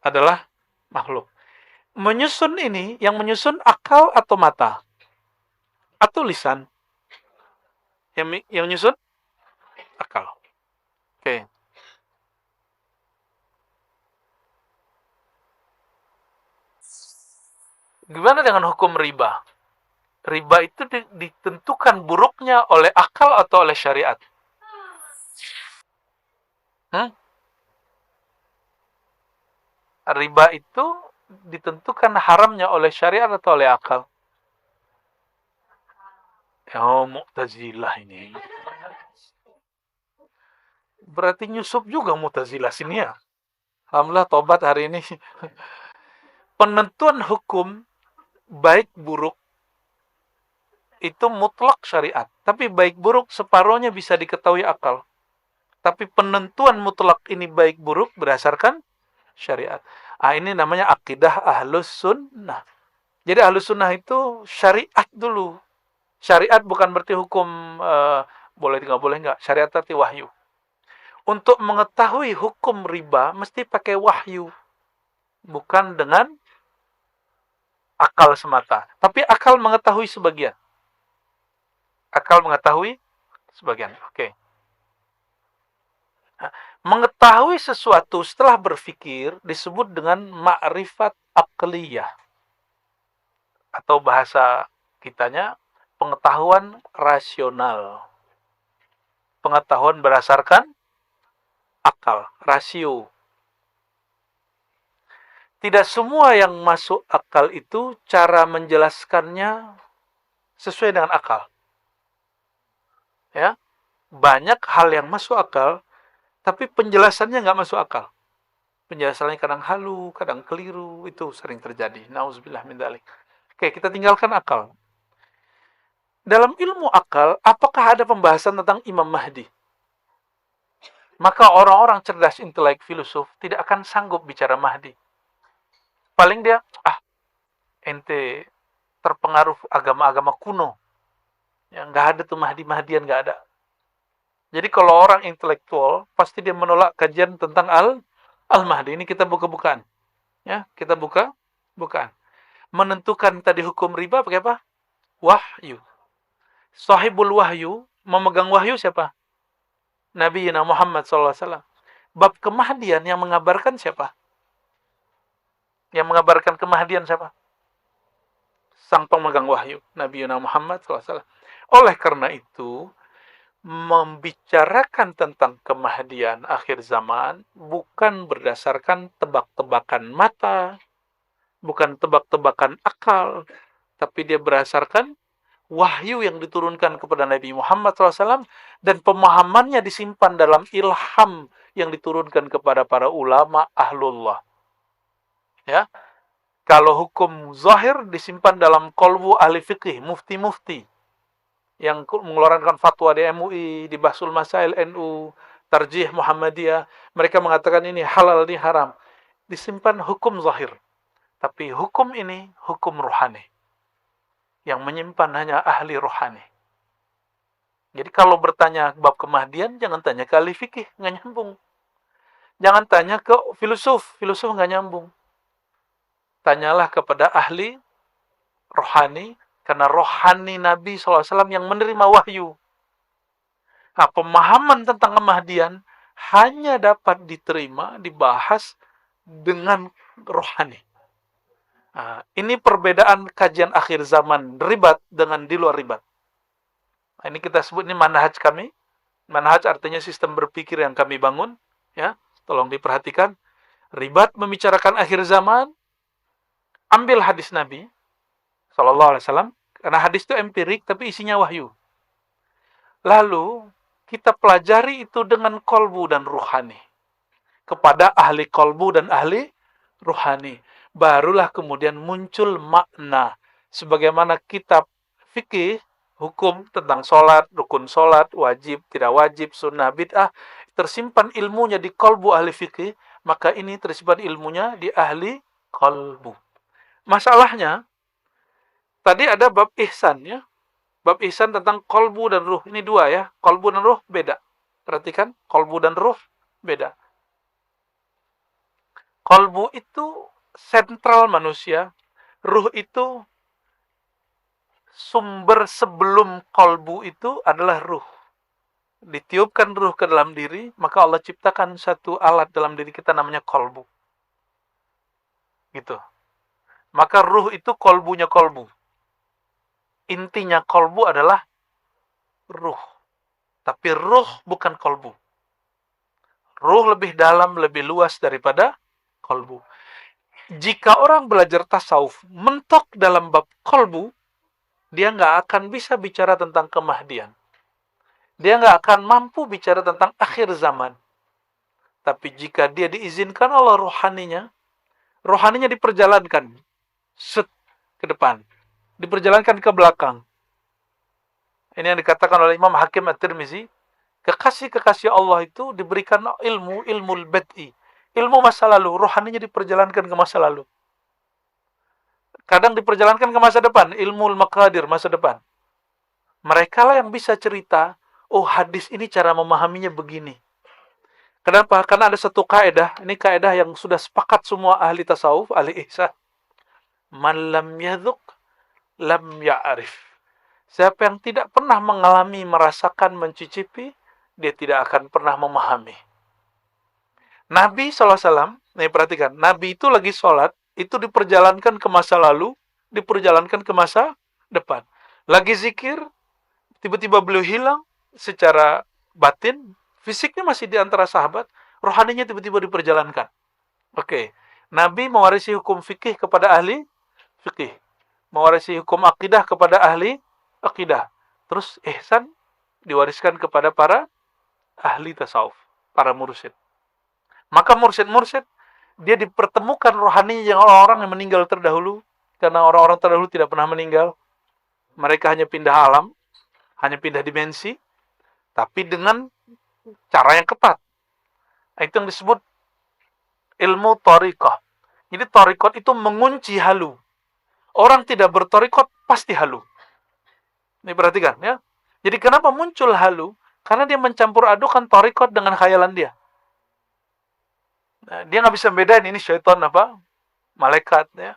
adalah makhluk. Menyusun ini, yang menyusun akal atau mata? Atau lisan? Yang menyusun akal. Oke. Gimana dengan hukum riba? Riba itu ditentukan buruknya oleh akal atau oleh syariat? Riba itu ditentukan haramnya oleh syariat atau oleh akal? Oh, Mu'tazilah ini. Berarti nyusup juga Mu'tazilah sini ya. Alhamdulillah tobat hari ini. Penentuan hukum baik buruk itu mutlak syariat. Tapi baik buruk separohnya bisa diketahui akal. Tapi penentuan mutlak ini baik buruk berdasarkan syariat. Ini namanya akidah ahlus sunnah. Jadi ahlus sunnah itu syariat dulu. Syariat bukan berarti hukum boleh nggak boleh nggak. Syariat arti wahyu. Untuk mengetahui hukum riba mesti pakai wahyu, bukan dengan akal semata. Tapi akal mengetahui sebagian. Akal mengetahui sebagian. Oke. Nah, mengetahui sesuatu setelah berpikir disebut dengan ma'rifat aqliyah. Atau bahasa kitanya pengetahuan rasional. Pengetahuan berdasarkan akal, rasio. Tidak semua yang masuk akal itu cara menjelaskannya sesuai dengan akal. Ya, banyak hal yang masuk akal, tapi penjelasannya nggak masuk akal. Penjelasannya kadang halu, kadang keliru, itu sering terjadi. Nauzubillah min dzalik. Oke, kita tinggalkan akal. Dalam ilmu akal, apakah ada pembahasan tentang Imam Mahdi? Maka orang-orang cerdas intelek filosof tidak akan sanggup bicara Mahdi. Paling dia, ente terpengaruh agama-agama kuno. Yang nggak ada tuh Mahdi-Mahdian, nggak ada. Jadi kalau orang intelektual, pasti dia menolak kajian tentang Al-Mahdi. Ini kita buka-bukaan. Ya, kita bukaan. Menentukan tadi hukum riba pakai apa? Wahyu. Sahibul wahyu, memegang wahyu siapa? Nabi Muhammad SAW. Bab kemahdian yang mengabarkan siapa? Yang mengabarkan kemahdian siapa? Sang pemegang wahyu, Nabi Muhammad SAW. Oleh karena itu, membicarakan tentang kemahdian akhir zaman bukan berdasarkan tebak-tebakan mata, bukan tebak-tebakan akal, tapi dia berdasarkan wahyu yang diturunkan kepada Nabi Muhammad SAW dan pemahamannya disimpan dalam ilham yang diturunkan kepada para ulama ahlullah. Ya, kalau hukum zahir disimpan dalam qalbu ahli fikih, mufti-mufti yang mengeluarkan fatwa di MUI, di Bahsul Masail NU, Tarjih Muhammadiyah, mereka mengatakan ini halal, ini haram. Disimpan hukum zahir. Tapi hukum ini hukum rohani. Yang menyimpan hanya ahli rohani. Jadi kalau bertanya bab kemahdian, jangan tanya ke ahli fikih, nggak nyambung. Jangan tanya ke filosof nggak nyambung. Tanyalah kepada ahli rohani, karena rohani Nabi SAW yang menerima wahyu. Nah, pemahaman tentang kemahdian hanya dapat diterima, dibahas dengan rohani. Nah, ini perbedaan kajian akhir zaman ribat dengan di luar ribat. Nah, ini kita sebut ini manhaj kami. Manhaj artinya sistem berpikir yang kami bangun. Ya, tolong diperhatikan. Ribat membicarakan akhir zaman. Ambil hadis Nabi SAW. Karena hadis itu empirik, tapi isinya wahyu. Lalu, kita pelajari itu dengan kolbu dan ruhani. Kepada ahli kolbu dan ahli ruhani. Barulah kemudian muncul makna. Sebagaimana kitab fikih, hukum tentang sholat, rukun sholat, wajib, tidak wajib, sunnah, bid'ah, tersimpan ilmunya di kolbu ahli fikih, maka ini tersimpan ilmunya di ahli kolbu. Masalahnya, tadi ada bab ihsan ya. Bab ihsan tentang kolbu dan ruh. Ini dua ya. Kolbu dan ruh beda. Perhatikan, kolbu dan ruh beda. Kolbu itu sentral manusia. Ruh itu sumber sebelum kolbu itu adalah ruh. Ditiupkan ruh ke dalam diri, maka Allah ciptakan satu alat dalam diri kita namanya kolbu. Gitu. Maka ruh itu kolbunya kolbu. Intinya kolbu adalah ruh. Tapi ruh bukan kolbu. Ruh lebih dalam, lebih luas daripada kolbu. Jika orang belajar tasawuf mentok dalam bab kolbu, dia nggak akan bisa bicara tentang kemahdian. Dia nggak akan mampu bicara tentang akhir zaman. Tapi jika dia diizinkan oleh rohaninya diperjalankan set ke depan, diperjalankan ke belakang. Ini yang dikatakan oleh Imam Hakim At-Tirmizi, kekasih-kekasih Allah itu diberikan ilmu bad'i, ilmu masa lalu, rohaninya diperjalankan ke masa lalu. Kadang diperjalankan ke masa depan, ilmu maqadir masa depan. Mereka lah yang bisa cerita, oh hadis ini cara memahaminya begini. Kenapa? Karena ada satu kaidah, ini kaidah yang sudah sepakat semua ahli tasawuf, ahli ihsan. Man lam yadhuq, lam ya'rif. Siapa yang tidak pernah mengalami, merasakan, mencicipi, dia tidak akan pernah memahami. Nabi SAW, nih perhatikan, Nabi itu lagi sholat, itu diperjalankan ke masa lalu, diperjalankan ke masa depan. Lagi zikir, tiba-tiba beliau hilang secara batin, fisiknya masih di antara sahabat, rohaninya tiba-tiba diperjalankan. Oke, Nabi mewarisi hukum fikih kepada ahli fikih, mewarisi hukum akidah kepada ahli akidah. Terus ihsan diwariskan kepada para ahli tasawuf, para mursyid. Maka mursyid-mursyid dia dipertemukan rohaninya dengan orang-orang yang meninggal terdahulu, karena orang-orang terdahulu tidak pernah meninggal. Mereka hanya pindah alam, hanya pindah dimensi, tapi dengan cara yang ketat. Itu yang disebut ilmu thariqah. Jadi thariqat itu mengunci halu. Orang tidak berthariqat pasti halu. Ini perhatikan ya. Jadi kenapa muncul halu? Karena dia mencampur adukan thariqat dengan khayalan dia. Nah, dia nggak bisa bedain ini syaitan apa malaikat ya.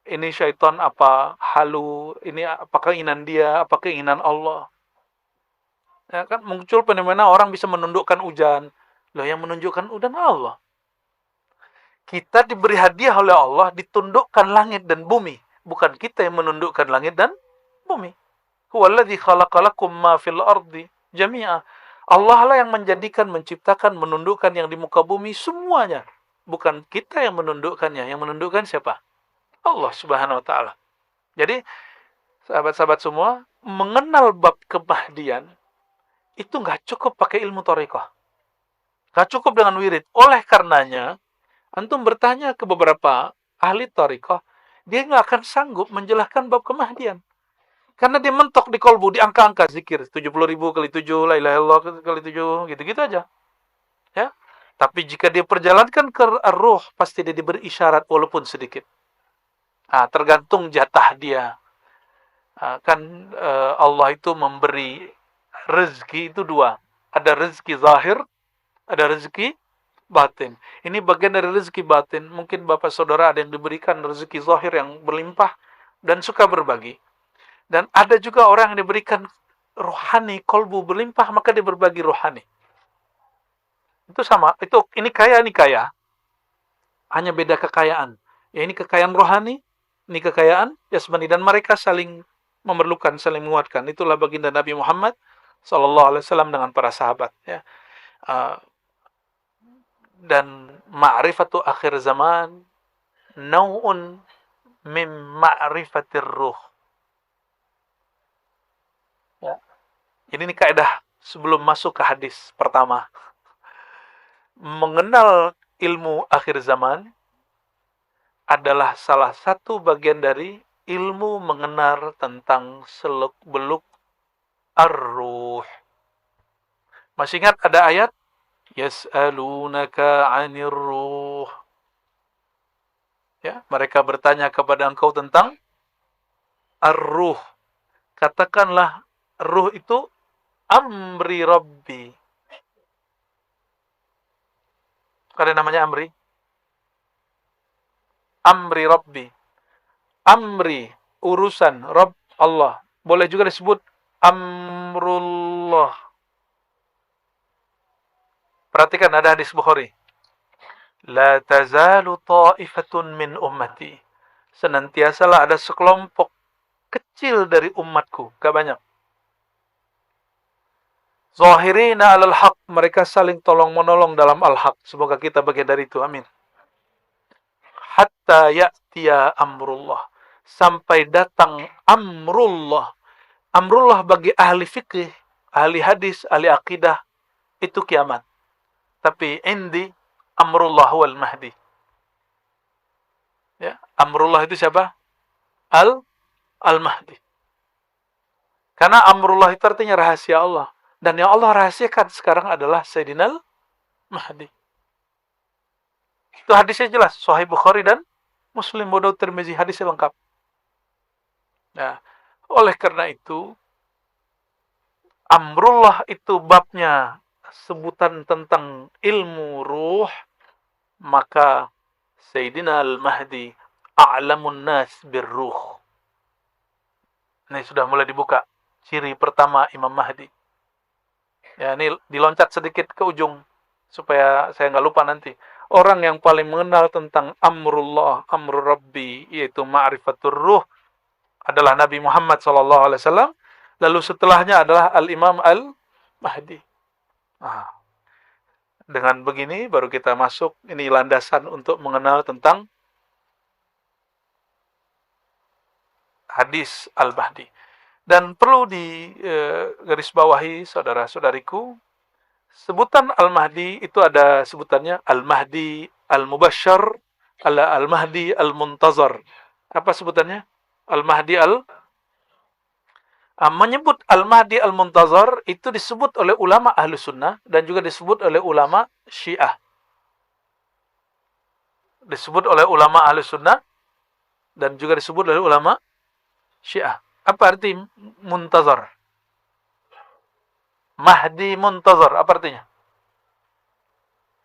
Ini syaitan apa halu, ini apa keinginan dia, apa keinginan Allah. Ya kan muncul fenomena orang bisa menundukkan hujan. Loh yang menunjukkan hujan Allah. Kita diberi hadiah oleh Allah ditundukkan langit dan bumi, bukan kita yang menundukkan langit dan bumi. Huwallazi khalaqalakum ma fil ardi jami'a. Allah lah yang menjadikan, menciptakan, menundukkan yang di muka bumi semuanya. Bukan kita yang menundukkannya. Yang menundukkan siapa? Allah Subhanahu wa taala. Jadi, sahabat-sahabat semua, mengenal bab kemahdian itu nggak cukup pakai ilmu thariqah. Nggak cukup dengan wirid. Oleh karenanya, antum bertanya ke beberapa ahli thariqah, dia nggak akan sanggup menjelaskan bab kemahdian. Karena dia mentok di kolbu, di angka-angka zikir. 70.000 kali 7, la ilaha illallah kali 7, gitu-gitu aja. Ya. Tapi jika dia perjalankan ke ruh, pasti dia diberi isyarat walaupun sedikit. Tergantung jatah dia. Allah itu memberi rezeki itu dua. Ada rezeki zahir, ada rezeki batin. Ini bagian dari rezeki batin. Mungkin bapak saudara ada yang diberikan rezeki zahir yang berlimpah dan suka berbagi. Dan ada juga orang yang diberikan rohani, kolbu berlimpah, maka dia berbagi rohani. Itu sama. Ini kaya. Hanya beda kekayaan. Ya ini kekayaan rohani, ini kekayaan jasmani. Dan mereka saling memerlukan, saling menguatkan. Itulah baginda Nabi Muhammad SAW dengan para sahabat. Ya. Dan ma'rifatu akhir zaman nau'un min ma'rifatir ruh. Ya. Jadi ini kaidah sebelum masuk ke hadis pertama. Mengenal ilmu akhir zaman adalah salah satu bagian dari ilmu mengenal tentang seluk-beluk ar-ruh. Masih ingat ada ayat? Yas'alunaka 'anir ruh. Ya, mereka bertanya kepada engkau tentang ar-ruh. Katakanlah ruh itu amri rabbi. Ada namanya amri? Amri rabbi. Amri, urusan Rabb Allah. Boleh juga disebut amrullah. Perhatikan ada hadis Bukhari. La tazalu ta'ifatun min ummati. Senantiasalah ada sekelompok kecil dari umatku, gak banyak. Zahirina alal haq, mereka saling tolong-menolong dalam al-haq. Semoga kita bagian dari itu, amin. Hatta ya'tiya amrullah. sampai datang amrullah. Amrullah bagi ahli fikih, ahli hadis, ahli akidah, itu kiamat. Tapi indi amrullah wal mahdi. Ya, amrullah itu siapa? Al-Mahdi. Karena amrullah itu artinya rahasia Allah. Dan yang Allah rahasiakan sekarang adalah Sayyidina Al-Mahdi. Itu hadisnya jelas. Sahih Bukhari dan Muslim, Abu Daud, Tirmizi, hadisnya lengkap. Nah, oleh karena itu, amrullah itu babnya sebutan tentang ilmu ruh, maka Sayyidina Al-Mahdi a'lamun nas birruh. Ini sudah mulai dibuka. Ciri pertama Imam Mahdi. Ya, ini diloncat sedikit ke ujung supaya saya nggak lupa nanti. Orang yang paling mengenal tentang amrullah, amrul rabbi, yaitu ma'rifatur ruh, adalah Nabi Muhammad SAW. Lalu setelahnya adalah Al-Imam Al-Mahdi. Nah, dengan begini baru kita masuk, ini landasan untuk mengenal tentang hadis Al-Mahdi. Dan perlu digarisbawahi saudara-saudariku, sebutan Al-Mahdi itu ada sebutannya Al-Mahdi Al-Mubashshar, Al-Mahdi Al-Muntazar. Apa sebutannya? Al-Mahdi menyebut Al-Mahdi Al-Muntazar itu disebut oleh ulama Ahlus Sunnah dan juga disebut oleh ulama Syiah. Disebut oleh ulama Ahlus Sunnah dan juga disebut oleh ulama Syiah. Apa arti muntazar? Mahdi muntazar, apa artinya?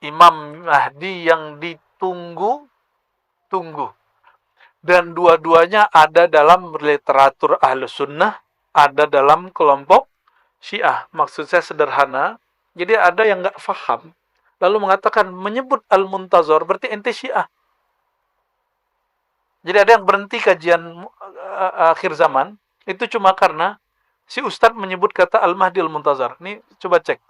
Imam Mahdi yang ditunggu-tunggu. Dan dua-duanya ada dalam literatur Ahlus Sunnah, ada dalam kelompok Syiah. Maksud saya sederhana. Jadi ada yang nggak faham, lalu mengatakan menyebut Al-Muntazar berarti ente Syiah. Jadi ada yang berhenti kajian akhir zaman, itu cuma karena si Ustadz menyebut kata Al-Mahdi Al-Muntazar. Ini coba cek.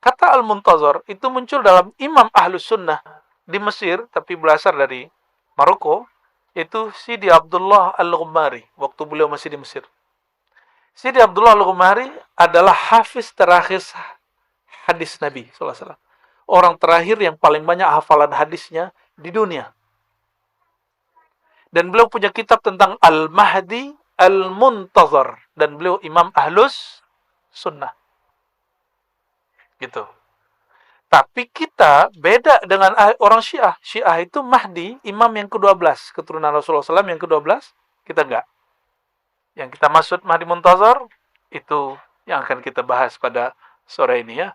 Kata Al-Muntazar itu muncul dalam Imam Ahlus Sunnah di Mesir, tapi berasal dari Maroko, yaitu Sidi Abdullah Al-Ghumari, waktu beliau masih di Mesir. Sidi Abdullah Al-Ghumari adalah hafiz terakhir hadis Nabi SAW. Orang terakhir yang paling banyak hafalan hadisnya di dunia. Dan beliau punya kitab tentang Al-Mahdi Al-Muntazar. Dan beliau Imam Ahlus Sunnah. Gitu. Tapi kita beda dengan orang Syiah. Syiah itu Mahdi, imam yang ke-12. Keturunan Rasulullah SAW yang ke-12. Kita enggak. Yang kita maksud Mahdi Muntazar, itu yang akan kita bahas pada sore ini ya.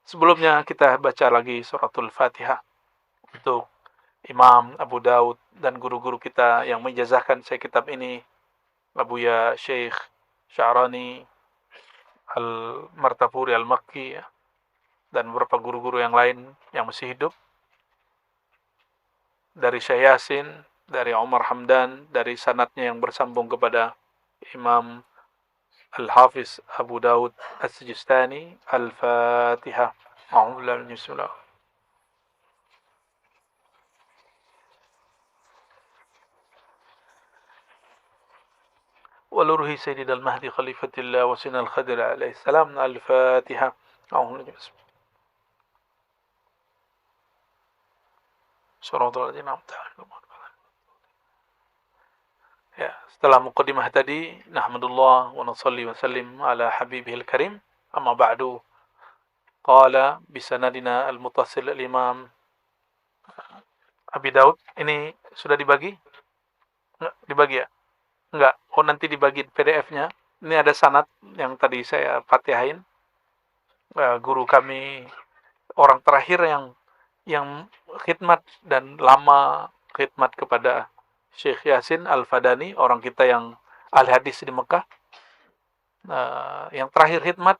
Sebelumnya kita baca lagi suratul Fatihah. Untuk Imam Abu Daud dan guru-guru kita yang menjazahkan saya kitab ini, Abuya Syekh Sya'rani Al-Martapuri Al-Makki ya, dan beberapa guru-guru yang lain yang masih hidup, dari Syekh Yasin, dari Umar Hamdan, dari sanadnya yang bersambung kepada Imam Al-Hafiz Abu Daud As-Sijistani. Al-Fatihah. Bismillah. ولروح سيدنا المهدي خليفة الله وسيدنا الخضر عليه السلام. الفاتحة. صراط الذين أنعمت عليهم. Ya, setelah muqaddimah tadi, nahmadullah wa nusalli wa sallim ala habibihil karim. Amma ba'du. Qala bisanadina al-muttasil al-imam Abi Daud. Ini sudah dibagi? Enggak, dibagi ya? Enggak. Oh, nanti dibagi PDF-nya. Ini ada sanad yang tadi saya fatihain. Guru kami, orang terakhir yang khidmat dan lama khidmat kepada Syekh Yasin Al-Fadani, orang kita yang ahli hadis di Mekah. Yang terakhir khidmat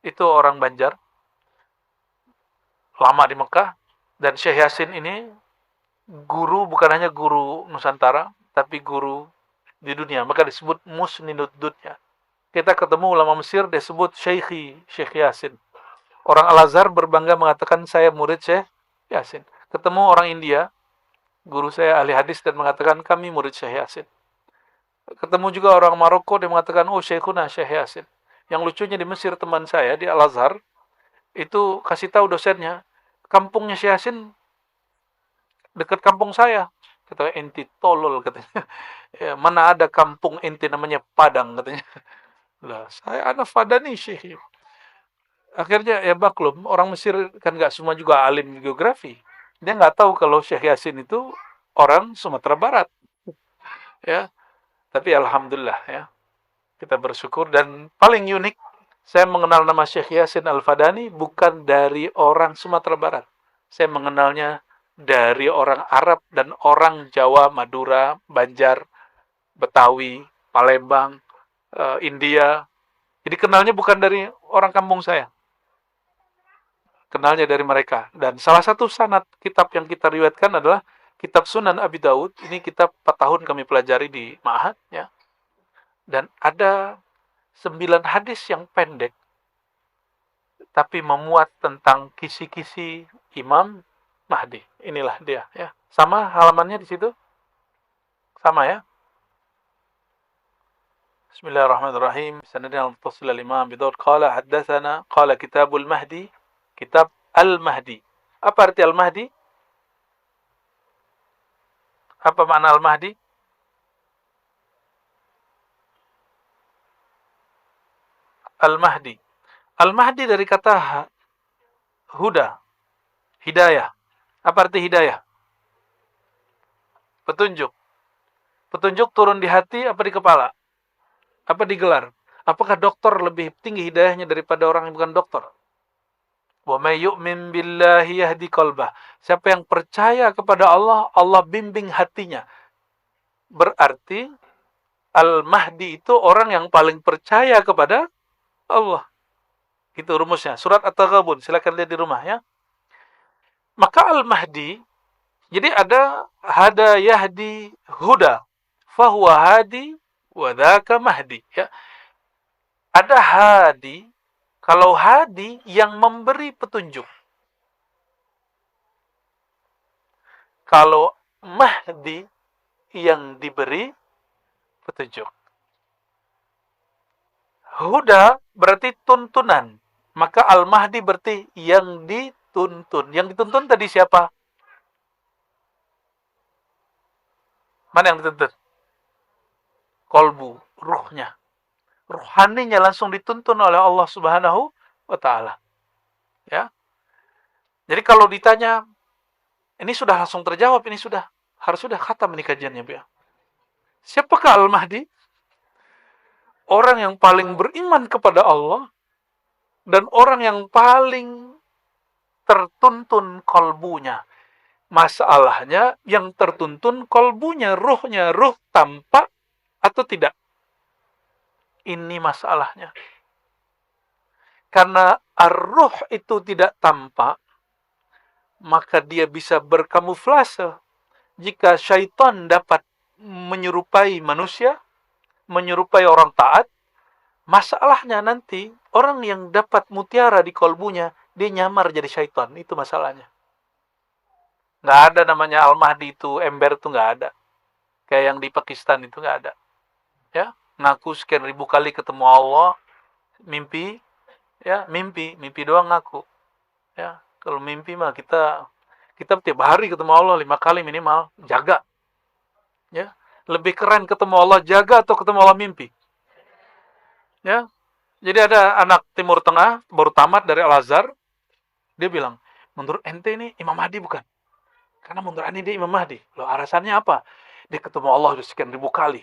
itu orang Banjar, lama di Mekah. Dan Syekh Yasin ini guru, bukan hanya guru Nusantara, tapi guru di dunia. Maka disebut musninud dunya. Kita ketemu ulama Mesir, disebut Syekh Yasin. Orang Al-Azhar berbangga mengatakan saya murid Syekh Yasin. Ketemu orang India, guru saya ahli hadis, dan mengatakan kami murid Syekh Yasin. Ketemu juga orang Maroko, dia mengatakan, oh Syekhuna, Syekh Yasin. Yang lucunya di Mesir teman saya, di Al-Azhar, itu kasih tahu dosennya, kampungnya Syekh Yasin dekat kampung saya. Kata, enti tolol katanya. Ya, mana ada kampung enti namanya Padang katanya. Lah, saya anak Fadani Syekh. Akhirnya ya maklum, orang Mesir kan nggak semua juga alim geografi. Dia nggak tahu kalau Syekh Yasin itu orang Sumatera Barat. Ya, tapi alhamdulillah ya, kita bersyukur. Dan paling unik, saya mengenal nama Syekh Yasin Al-Fadani bukan dari orang Sumatera Barat. Saya mengenalnya dari orang Arab dan orang Jawa, Madura, Banjar, Betawi, Palembang, India. Jadi kenalnya bukan dari orang kampung saya. Kenalnya dari mereka. Dan salah satu sanad kitab yang kita riwayatkan adalah kitab Sunan Abi Daud. Ini kitab 4 tahun kami pelajari di Ma'had ya. Dan ada 9 hadis yang pendek tapi memuat tentang kisi-kisi Imam Mahdi. Inilah dia ya. Sama halamannya di situ? Sama ya. Bismillahirrahmanirrahim. Sanadina al-muttasil al-Imam Bidawud qala haddatsana qala kitabul Mahdi, kitab Al-Mahdi. Apa arti Al-Mahdi? Apa makna Al-Mahdi? Al-Mahdi. Al-Mahdi dari kata huda, hidayah. Apa arti hidayah? Petunjuk. Petunjuk turun di hati apa di kepala? Apa di gelar? Apakah dokter lebih tinggi hidayahnya daripada orang yang bukan dokter? Wa may yu'min billahi yahdi qalbah. Siapa yang percaya kepada Allah, Allah bimbing hatinya. Berarti Al-Mahdi itu orang yang paling percaya kepada Allah. Itu rumusnya. Surat At-Taghabun. Silakan lihat di rumah ya. Maka Al-Mahdi, jadi ada hada yahdi huda. Fahuwa hadi wa dhaka mahdi. Ya. Ada hadi, kalau hadi yang memberi petunjuk. Kalau mahdi yang diberi petunjuk. Huda berarti tuntunan. Maka Al-Mahdi berarti yang dituntun. Yang dituntun tadi siapa? Mana yang dituntun? Kolbu, ruhnya. Ruhaninya langsung dituntun oleh Allah Subhanahu wa taala. Ya. Jadi kalau ditanya, ini sudah langsung terjawab, ini harus sudah khatam ini kajiannya, ya. Siapakah Al-Mahdi? Orang yang paling beriman kepada Allah dan orang yang paling tertuntun kolbunya. Masalahnya yang tertuntun kolbunya, ruh tampak atau tidak. Ini masalahnya. Karena ar-ruh itu tidak tampak, maka dia bisa berkamuflase. Jika syaitan dapat menyerupai manusia, menyerupai orang taat, masalahnya nanti orang yang dapat mutiara di kolbunya, dia nyamar jadi syaitan. Itu masalahnya. Nggak ada namanya Al-Mahdi itu, ember itu nggak ada. Kayak yang di Pakistan itu nggak ada. Ya, ngaku sekian ribu kali ketemu Allah, mimpi doang ngaku. Ya, kalau mimpi mah kita tiap hari ketemu Allah 5 kali minimal, jaga. Ya, lebih keren ketemu Allah jaga atau ketemu Allah mimpi. Ya, jadi ada anak Timur Tengah baru tamat dari Al-Azhar, dia bilang, menurut ente ini Imam Mahdi bukan? Karena menurut ente dia Imam Mahdi. Loh, alasannya apa? Dia ketemu Allah udah sekian ribu kali.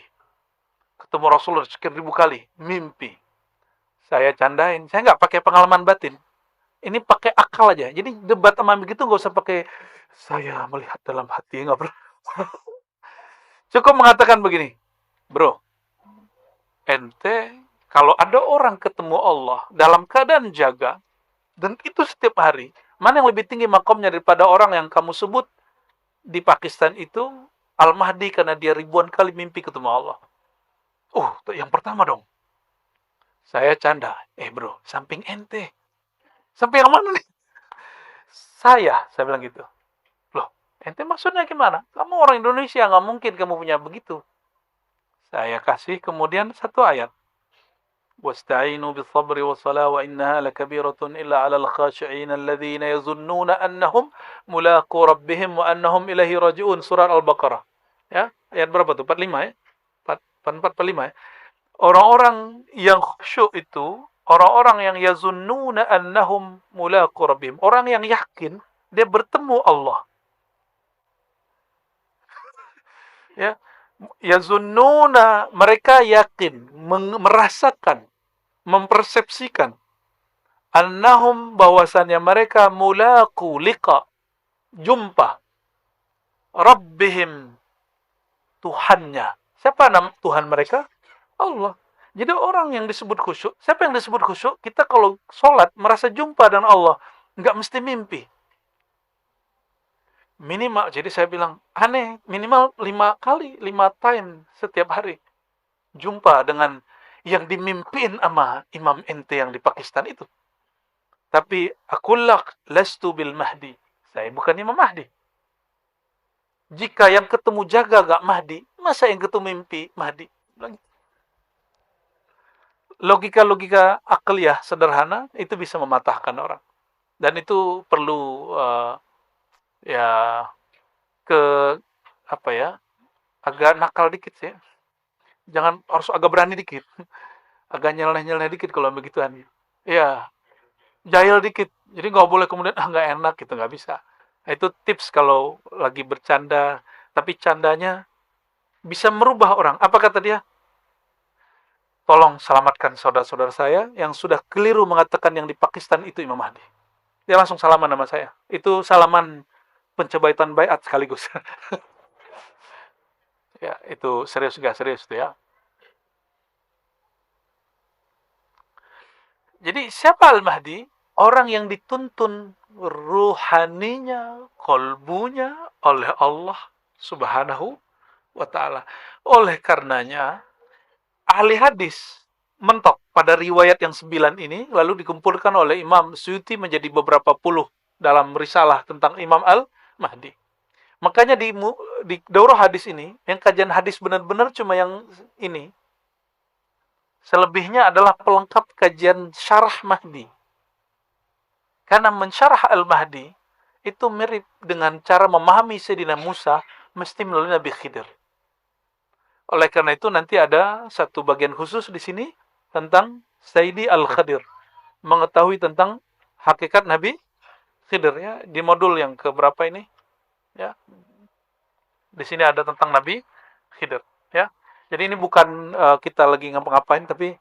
Ketemu Rasulullah sekian ribu kali, mimpi. Saya candain, saya nggak pakai pengalaman batin. Ini pakai akal aja. Jadi debat sama begitu nggak usah pakai saya melihat dalam hati, nggak perlu. Cukup mengatakan begini, bro, ente kalau ada orang ketemu Allah dalam keadaan jaga, dan itu setiap hari, mana yang lebih tinggi makomnya daripada orang yang kamu sebut di Pakistan itu Al-Mahdi karena dia ribuan kali mimpi ketemu Allah. Yang pertama dong. Saya canda, bro, samping ente. Samping yang mana nih? Saya bilang gitu. Loh, ente maksudnya gimana? Kamu orang Indonesia, nggak mungkin kamu punya begitu. Saya kasih kemudian satu ayat. واستعينوا بالصبر والصلاة وإنها لكبيرة إلا على الخاشعين الذين يظنون أنهم ملاقو ربهم وأنهم إليه راجعون. Surah Al-Baqarah. Ya, ayat berapa tuh? 45 ya? 44 45 ya? Orang-orang yang khusyuk itu, orang-orang yang yazunnuna annahum mulaqu rabbihim, orang yang yakin dia bertemu Allah. Ya, yazunnuna, mereka yakin, merasakan, mempersepsikan annahum, bahwasannya mereka mulaqu, liqa, jumpa rabbihim, Tuhannya. Siapa nama Tuhan mereka? Allah. Jadi orang yang disebut khusyuk, siapa yang disebut khusyuk? Kita kalau sholat merasa jumpa dengan Allah, nggak mesti mimpi. Minimal, jadi saya bilang aneh, minimal 5 kali, 5 time setiap hari jumpa dengan yang dimimpin sama Imam ente yang di Pakistan itu. Tapi akullak lastu bil Mahdi, saya bukan Imam Mahdi. Jika yang ketemu jaga gak Mahdi, masa yang ketemu mimpi Mahdi? Logika-logika akliyah sederhana itu bisa mematahkan orang. Dan itu perlu ya ke apa ya, agak nakal dikit sih. Jangan, harus agak berani dikit. Agak nyeleneh-nyeleneh dikit kalau begituan. Ya, jahil dikit. Jadi nggak boleh kemudian nggak enak gitu, nggak bisa. Nah, itu tips kalau lagi bercanda, tapi candanya bisa merubah orang. Apa kata dia? Tolong selamatkan saudara-saudara saya yang sudah keliru mengatakan yang di Pakistan itu Imam Mahdi. Dia langsung salaman sama saya. Itu salaman pencobaitan baiat sekaligus. Ya, itu serius nggak serius tuh ya. Jadi siapa Al-Mahdi? Orang yang dituntun ruhaninya, kolbunya oleh Allah Subhanahu wa ta'ala. Oleh karenanya, ahli hadis mentok pada riwayat yang 9 ini, lalu dikumpulkan oleh Imam Suyuti menjadi beberapa puluh dalam risalah tentang Imam Al-Mahdi. Makanya di daurah hadis ini, yang kajian hadis benar-benar cuma yang ini. Selebihnya adalah pelengkap kajian syarah Mahdi. Karena mensyarah Al-Mahdi itu mirip dengan cara memahami Sayyidina Musa mesti melalui Nabi Khidir. Oleh karena itu nanti ada satu bagian khusus di sini tentang Sayyidi Al-Khadir, mengetahui tentang hakikat Nabi Khidir ya, di modul yang keberapa ini ya. Di sini ada tentang Nabi Khidir ya. Jadi ini bukan kita lagi ngapa-ngapain, tapi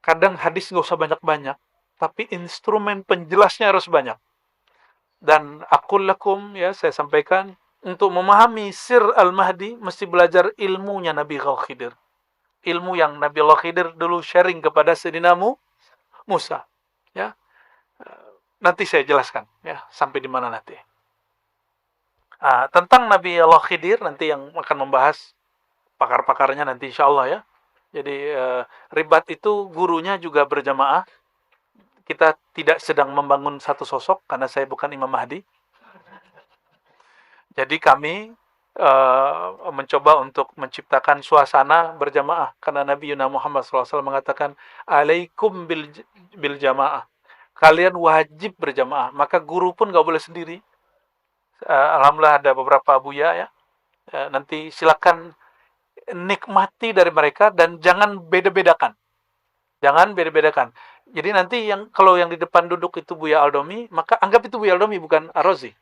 kadang hadis nggak usah banyak-banyak, tapi instrumen penjelasnya harus banyak. Dan aqul lakum ya, saya sampaikan, untuk memahami sir Al-Mahdi mesti belajar ilmunya Nabi Khidir. Ilmu yang Nabi Khidir dulu sharing kepada Sayyidina Musa. Ya. Nanti saya jelaskan ya, sampai di mana nanti. Tentang Nabi Khidir nanti yang akan membahas pakar-pakarnya nanti insyaallah ya. Jadi ribat itu gurunya juga berjamaah. Kita tidak sedang membangun satu sosok karena saya bukan Imam Mahdi. Jadi kami mencoba untuk menciptakan suasana berjamaah karena Nabi Muhammad SAW mengatakan alaikum bil jamaah, kalian wajib berjamaah. Maka guru pun nggak boleh sendiri. Alhamdulillah ada beberapa buya ya. Nanti silakan nikmati dari mereka dan jangan beda-bedakan. Jangan beda-bedakan. Jadi nanti kalau yang di depan duduk itu Buya Aldomi, maka anggap itu Buya Aldomi bukan Ar-Razi.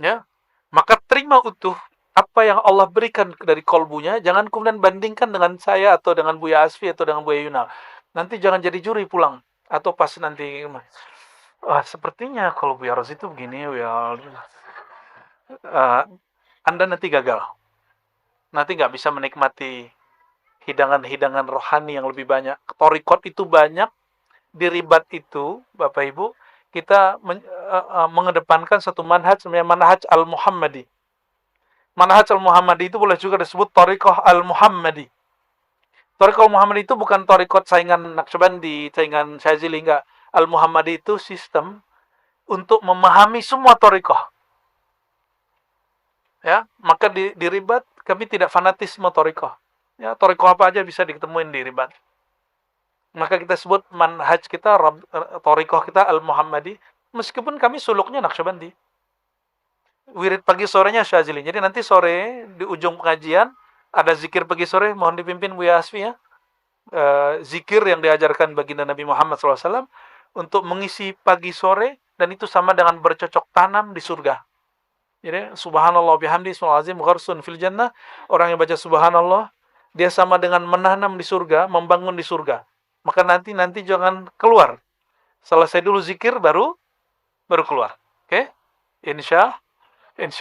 Ya. Maka terima utuh apa yang Allah berikan dari kolbunya, jangan kemudian bandingkan dengan saya atau dengan Buya Asfi atau dengan Buya Yunal. Nanti jangan jadi juri pulang. Atau pas nanti, sepertinya kalau Buya Razi itu begini, Buya Anda nanti gagal. Nanti nggak bisa menikmati hidangan-hidangan rohani yang lebih banyak. Torikot itu banyak, di ribat itu, Bapak Ibu, kita mengedepankan satu manhaj, namanya manhaj al-Muhammadi. Manhaj al-Muhammadi itu boleh juga disebut Tariqah al-Muhammadi. Tariqah al-Muhammadi itu bukan Tariqat saingan Naqsyabandi, saingan Syazili, enggak. Al-Muhammadi itu sistem untuk memahami semua Tariqah. Ya, maka di ribat kami tidak fanatisme Tariqah. Ya, thariqah apa aja bisa ditemuin di Ribat. Maka kita sebut manhaj kita, thariqah kita Al-Muhammadi, meskipun kami suluknya Naqsyabandi. Wirid pagi sorenya Syazili. Jadi nanti sore di ujung pengajian ada zikir pagi sore, mohon dipimpin Buya Asfi ya. Zikir yang diajarkan baginda Nabi Muhammad SAW untuk mengisi pagi sore, dan itu sama dengan bercocok tanam di surga. Jadi subhanallah bihamdi subhanallazim gharsun fil jannah, orang yang baca subhanallah dia sama dengan menanam di surga, membangun di surga. Maka nanti jangan keluar. Selesai dulu zikir baru keluar. Oke? Insya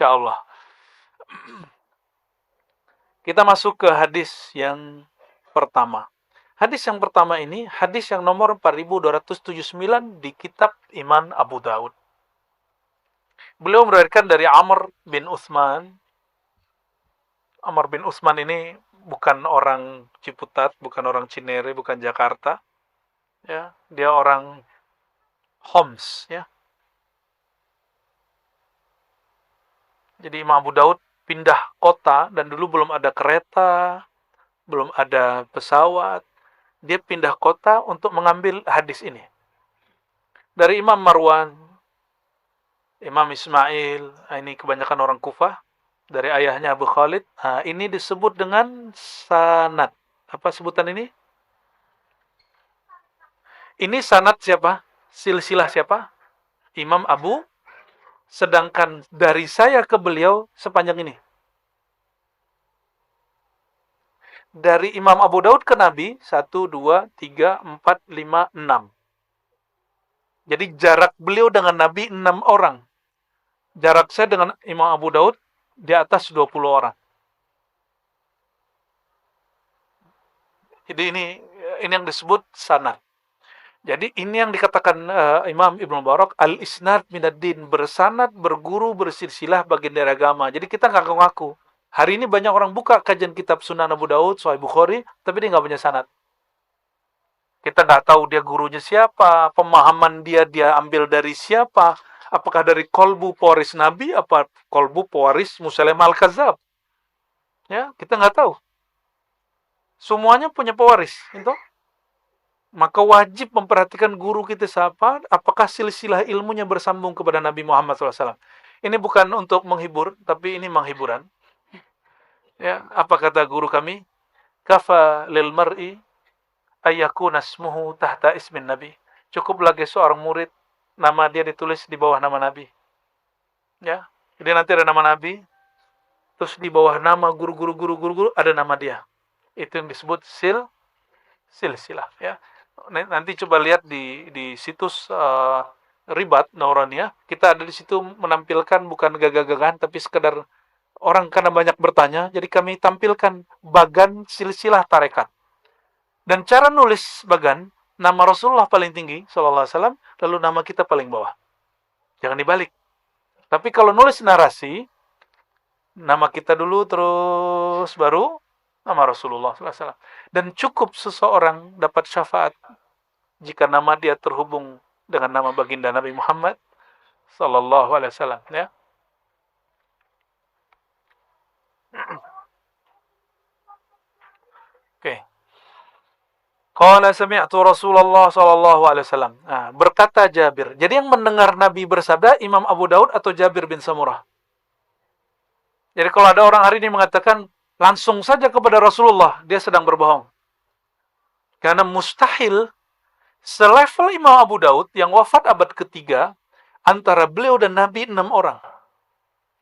Allah. Kita masuk ke hadis yang pertama. Hadis yang pertama ini, hadis yang nomor 4279 di kitab Imam Abu Daud. Beliau meriwayatkan dari Amr bin Utsman. Amr bin Utsman ini bukan orang Ciputat, bukan orang Cinere, bukan Jakarta. Ya, dia orang Homs, ya. Jadi Imam Abu Daud pindah kota, dan dulu belum ada kereta, belum ada pesawat. Dia pindah kota untuk mengambil hadis ini. Dari Imam Marwan, Imam Ismail, ini kebanyakan orang Kufah, dari ayahnya Abu Khalid. Ini disebut dengan sanad. Apa sebutan ini? Ini sanad siapa? Silsilah siapa? Imam Abu. Sedangkan dari saya ke beliau sepanjang ini. Dari Imam Abu Daud ke Nabi 1, 2, 3, 4, 5, 6. Jadi jarak beliau dengan Nabi 6 orang. Jarak saya dengan Imam Abu Daud di atas 20 orang. Jadi ini yang disebut sanad. Jadi ini yang dikatakan Imam Ibnu Mubarak, al-isnad minad-din, bersanad, berguru, bersilsilah bagian dari agama. Jadi kita nggak ngaku-ngaku. Hari ini banyak orang buka kajian kitab Sunan Abu Daud, Sahih Bukhari, tapi dia nggak punya sanad. Kita nggak tahu dia gurunya siapa, pemahaman dia ambil dari siapa. Apakah dari kolbu pewaris Nabi, apa kolbu pewaris Musailamah al-Kadzdzab? Ya, kita nggak tahu. Semuanya punya pewaris, itu. Maka wajib memperhatikan guru kita siapa, apakah silsilah ilmunya bersambung kepada Nabi Muhammad SAW. Ini bukan untuk menghibur, tapi ini menghiburan. Ya, apa kata guru kami? Kafa lil mar'i ayyakuna ismuhu tahta ismin Nabi. Cukup lagi seorang murid nama dia ditulis di bawah nama Nabi. Ya, jadi nanti ada nama Nabi, terus di bawah nama guru ada nama dia. Itu yang disebut silsilah, ya. Nanti coba lihat di situs Ribat Nauraniyah, kita ada di situ menampilkan bukan gagah-gagahan, tapi sekedar orang karena banyak bertanya, jadi kami tampilkan bagan silsilah tarekat. Dan cara nulis bagan, nama Rasulullah paling tinggi, sallallahu alaihi wasallam, lalu nama kita paling bawah. Jangan dibalik. Tapi kalau nulis narasi, nama kita dulu terus baru nama Rasulullah sallallahu alaihi wasallam. Dan cukup seseorang dapat syafaat jika nama dia terhubung dengan nama baginda Nabi Muhammad sallallahu alaihi wasallam, ya. Oke. Qala sami'tu Rasulullah sallallahu alaihi wasallam. Berkata Jabir. Jadi yang mendengar Nabi bersabda Imam Abu Daud atau Jabir bin Samurah? Jadi kalau ada orang hari ini mengatakan langsung saja kepada Rasulullah, dia sedang berbohong. Karena mustahil selevel Imam Abu Daud yang wafat abad ketiga, antara beliau dan Nabi 6 orang.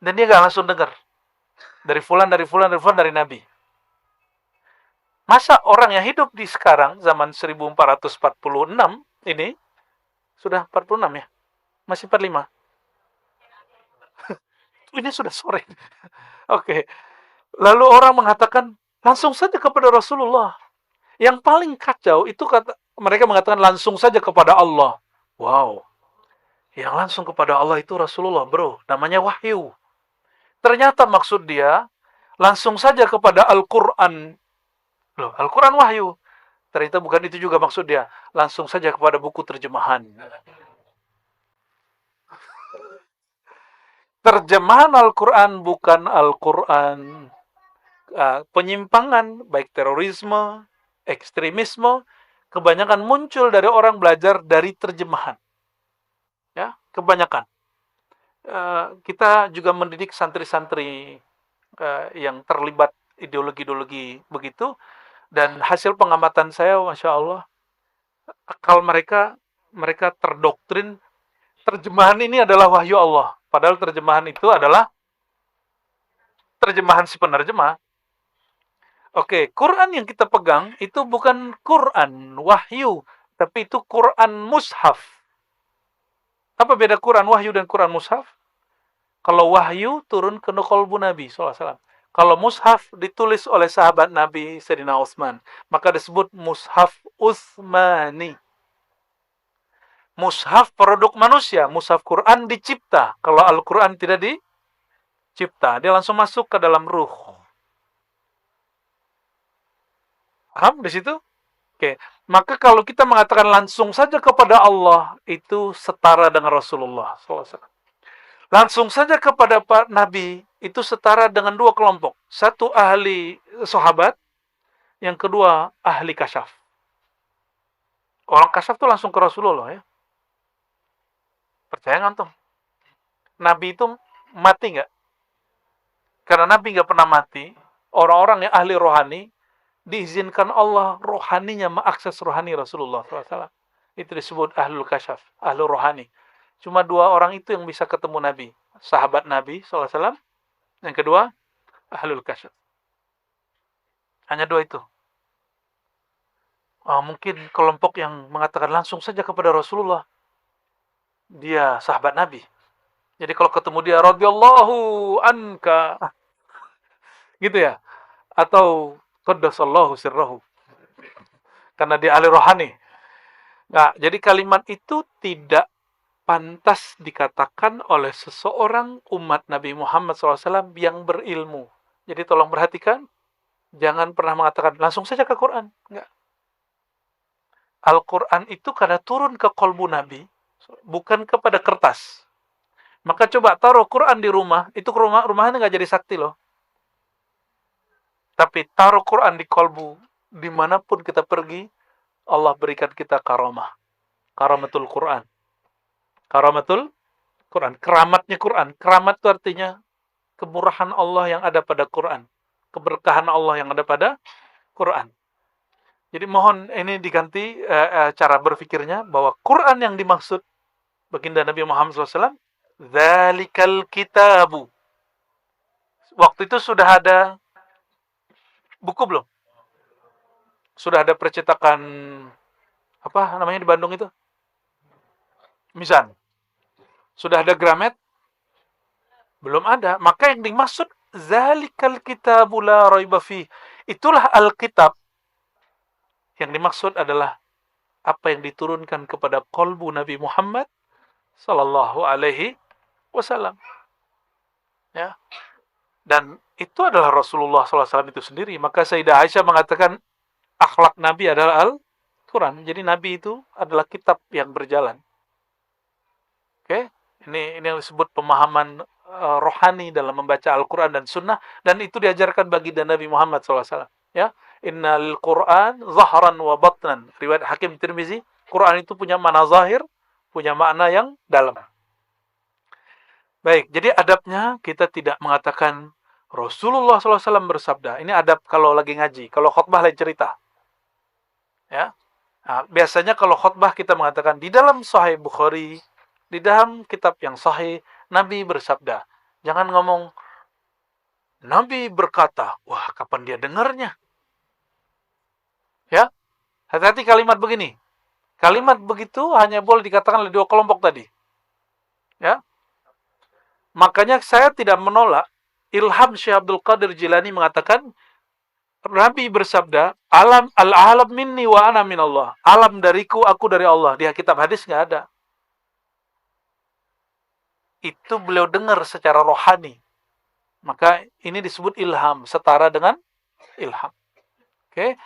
Dan dia gak langsung dengar. Dari fulan, dari Nabi. Masa orang yang hidup di sekarang, zaman 1446 ini, sudah 46 ya? Masih 45? Ini sudah sore. Oke. Lalu orang mengatakan, langsung saja kepada Rasulullah. Yang paling kacau itu mereka mengatakan langsung saja kepada Allah. Wow. Yang langsung kepada Allah itu Rasulullah, bro. Namanya wahyu. Ternyata maksud dia, langsung saja kepada Al-Quran. Loh, Al-Quran wahyu. Ternyata bukan itu juga maksud dia. Langsung saja kepada buku terjemahan. Terjemahan Al-Quran bukan Al-Quran. penyimpangan, baik terorisme, ekstremisme, kebanyakan muncul dari orang belajar dari terjemahan. Ya, kebanyakan. Kita juga mendidik santri-santri yang terlibat ideologi-ideologi begitu, dan hasil pengamatan saya, Masya Allah, akal mereka terdoktrin terjemahan ini adalah wahyu Allah. Padahal terjemahan itu adalah terjemahan si penerjemah. Oke, Quran yang kita pegang itu bukan Quran wahyu, tapi itu Quran mushaf. Apa beda Quran wahyu dan Quran mushaf? Kalau wahyu turun ke qalbu Nabi SAW. Kalau mushaf ditulis oleh sahabat Nabi Sayyidina Utsman, maka disebut mushaf Utsmani. Mushaf produk manusia, mushaf Quran dicipta. Kalau Al-Quran tidak dicipta, dia langsung masuk ke dalam ruh. Paham di situ? Oke. Maka kalau kita mengatakan langsung saja kepada Allah, itu setara dengan Rasulullah SAW. Langsung saja kepada Pak Nabi, itu setara dengan dua kelompok. Satu ahli sahabat, yang kedua ahli kasyaf. Orang kasyaf itu langsung ke Rasulullah ya. Percaya nggak tuh? Nabi itu mati nggak? Karena Nabi nggak pernah mati. Orang-orang yang ahli rohani diizinkan Allah rohaninya mengakses rohani Rasulullah SAW. Itu disebut ahlul kasyaf, ahlul rohani. Cuma dua orang itu yang bisa ketemu Nabi. Sahabat Nabi SAW. Yang kedua, ahlul kasyaf. Hanya dua itu. Mungkin kelompok yang mengatakan langsung saja kepada Rasulullah, dia sahabat Nabi. Jadi kalau ketemu dia, radhiyallahu anka, gitu ya. Atau qaddasallahu sirrahu. Karena dia ahli rohani. Nah, jadi kalimat itu tidak pantas dikatakan oleh seseorang umat Nabi Muhammad SAW yang berilmu. Jadi tolong perhatikan, jangan pernah mengatakan langsung saja ke Quran. Enggak. Al-Quran itu karena turun ke qalbu Nabi, bukan kepada kertas. Maka coba taruh Quran di rumah, itu rumahnya nggak jadi sakti loh. Tapi taruh Quran di qalbu, dimanapun kita pergi, Allah berikan kita karamah. Karamatul Quran. Karamatul Quran. Keramatnya Quran. Keramat itu artinya kemurahan Allah yang ada pada Quran. Keberkahan Allah yang ada pada Quran. Jadi mohon ini diganti cara berpikirnya, bahwa Quran yang dimaksud baginda Nabi Muhammad SAW, Dzalikal kitabu. Waktu itu sudah ada buku belum? Sudah ada percetakan, apa namanya di Bandung itu? Mizan. Sudah ada Gramet? Belum ada. Maka yang dimaksud Zalikal kitabu la raiba fi. Itulah Alkitab. Yang dimaksud adalah apa yang diturunkan kepada qalbu Nabi Muhammad sallallahu alaihi wasallam. Ya. Dan itu adalah Rasulullah SAW itu sendiri. Maka Sayyidah Aisyah mengatakan akhlak Nabi adalah Al-Quran. Jadi Nabi itu adalah kitab yang berjalan. Oke, ini yang disebut pemahaman rohani dalam membaca Al-Quran dan Sunnah, dan itu diajarkan baginda Nabi Muhammad SAW. Ya, Innal Quran zahran wa batnan. Riwayat Hakim Tirmizi, Quran itu punya makna zahir, punya makna yang dalam. Baik, jadi adabnya kita tidak mengatakan Rasulullah SAW bersabda. Ini adab kalau lagi ngaji. Kalau khutbah lain cerita. Ya, nah, biasanya kalau khutbah kita mengatakan di dalam Sahih Bukhari, di dalam kitab yang sahih, Nabi bersabda. Jangan ngomong, Nabi berkata, wah kapan dia dengarnya? Ya, hati-hati kalimat begini. Kalimat begitu hanya boleh dikatakan oleh dua kelompok tadi. Ya, makanya saya tidak menolak Ilham Syekh Abdul Qadir Jilani mengatakan, Nabi bersabda, al-alam minni wa ana minallah. Alam dariku, aku dari Allah. Di kitab hadis nggak ada. Itu beliau dengar secara rohani. Maka ini disebut ilham, setara dengan ilham. Oke.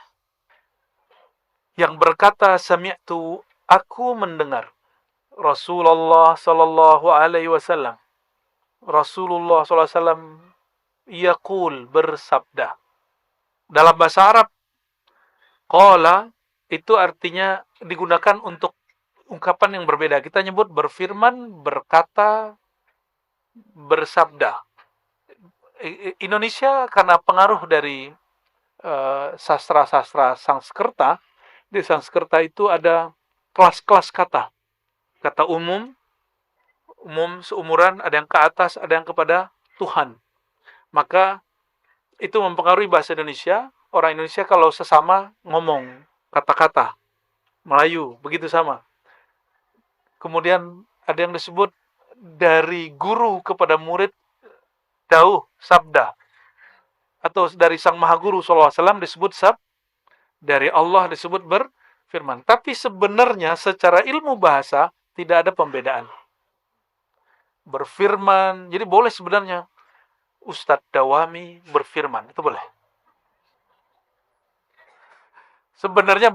Yang berkata sami'tu, aku mendengar Rasulullah sallallahu alaihi wasallam. Rasulullah sallallahu alaihi wasallam yaqul, bersabda. Dalam bahasa Arab, qala itu artinya digunakan untuk ungkapan yang berbeda. Kita nyebut berfirman, berkata, bersabda. Indonesia karena pengaruh dari sastra-sastra Sanskerta, di Sanskerta itu ada kelas-kelas kata. Kata umum, umum seumuran, ada yang ke atas, ada yang kepada Tuhan. Maka itu mempengaruhi bahasa Indonesia. Orang Indonesia kalau sesama ngomong kata-kata Melayu, begitu sama. Kemudian ada yang disebut dari guru kepada murid, dauh, sabda. Atau dari Sang Maha Guru SAW disebut dari Allah disebut berfirman. Tapi sebenarnya secara ilmu bahasa tidak ada pembedaan. Berfirman, jadi boleh sebenarnya Ustadz Dawami berfirman, itu boleh. Sebenarnya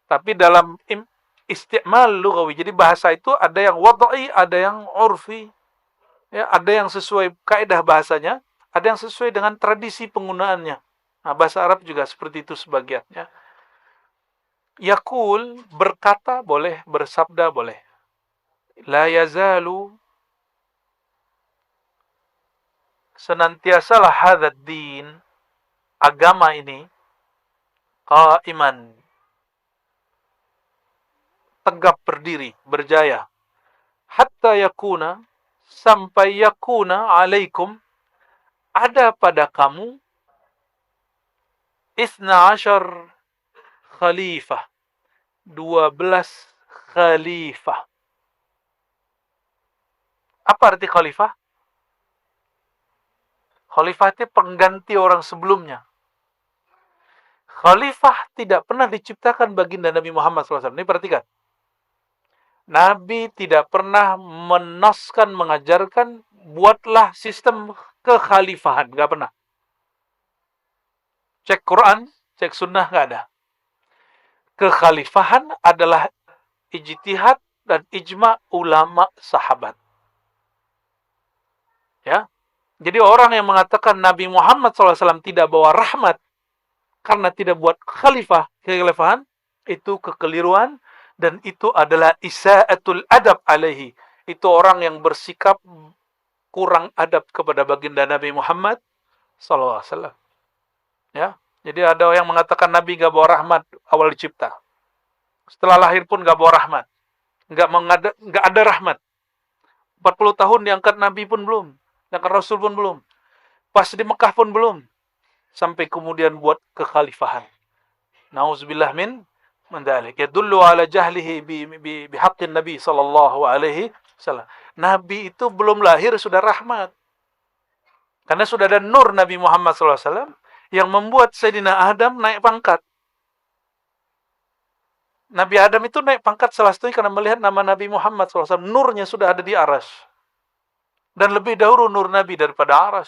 tapi dalam isti'mal lughawi, jadi bahasa itu ada yang wad'i, ada yang urfi, ya, ada yang sesuai kaidah bahasanya, ada yang sesuai dengan tradisi penggunaannya. Nah, bahasa Arab juga seperti itu sebagian, ya. Yaqul, berkata boleh, bersabda boleh. La yazalu, senantiasalah hadzal din, agama ini, qaiman, tegap berdiri, berjaya. Hatta yakuna, sampai yakuna alaikum, ada pada kamu isna ashar khalifah, 12 khalifah. Apa arti khalifah? Khalifah itu pengganti orang sebelumnya. Khalifah tidak pernah diciptakan baginda Nabi Muhammad SAW. Ini perhatikan. Nabi tidak pernah menoskan, mengajarkan, buatlah sistem kekhalifahan. Gak pernah. Cek Quran, cek sunnah, gak ada. Kekhalifahan adalah ijtihad dan ijma ulama sahabat. Ya, jadi orang yang mengatakan Nabi Muhammad SAW tidak bawa rahmat karena tidak buat kekhalifahan, itu kekeliruan dan itu adalah isa'atul adab alaihi. Itu orang yang bersikap kurang adab kepada baginda Nabi Muhammad SAW. Ya, jadi ada yang mengatakan Nabi gak bawa rahmat awal dicipta. Setelah lahir pun gak bawa rahmat. Gak ada rahmat. 40 tahun diangkat Nabi pun belum. Diangkat Rasul pun belum. Pas di Mekah pun belum. Sampai kemudian buat kekhalifahan. Nauzubillah min dzalik. Yadullu ala jahlihi bihaqqin Nabi sallallahu alaihi wasallam. Nabi itu belum lahir sudah rahmat. Karena sudah ada nur Nabi Muhammad sallallahu alaihi wasallam yang membuat Sayyidina Adam naik pangkat. Nabi Adam itu naik pangkat salah satunya karena melihat nama Nabi Muhammad SAW. Nurnya sudah ada di aras. Dan lebih dahulu nur Nabi daripada aras.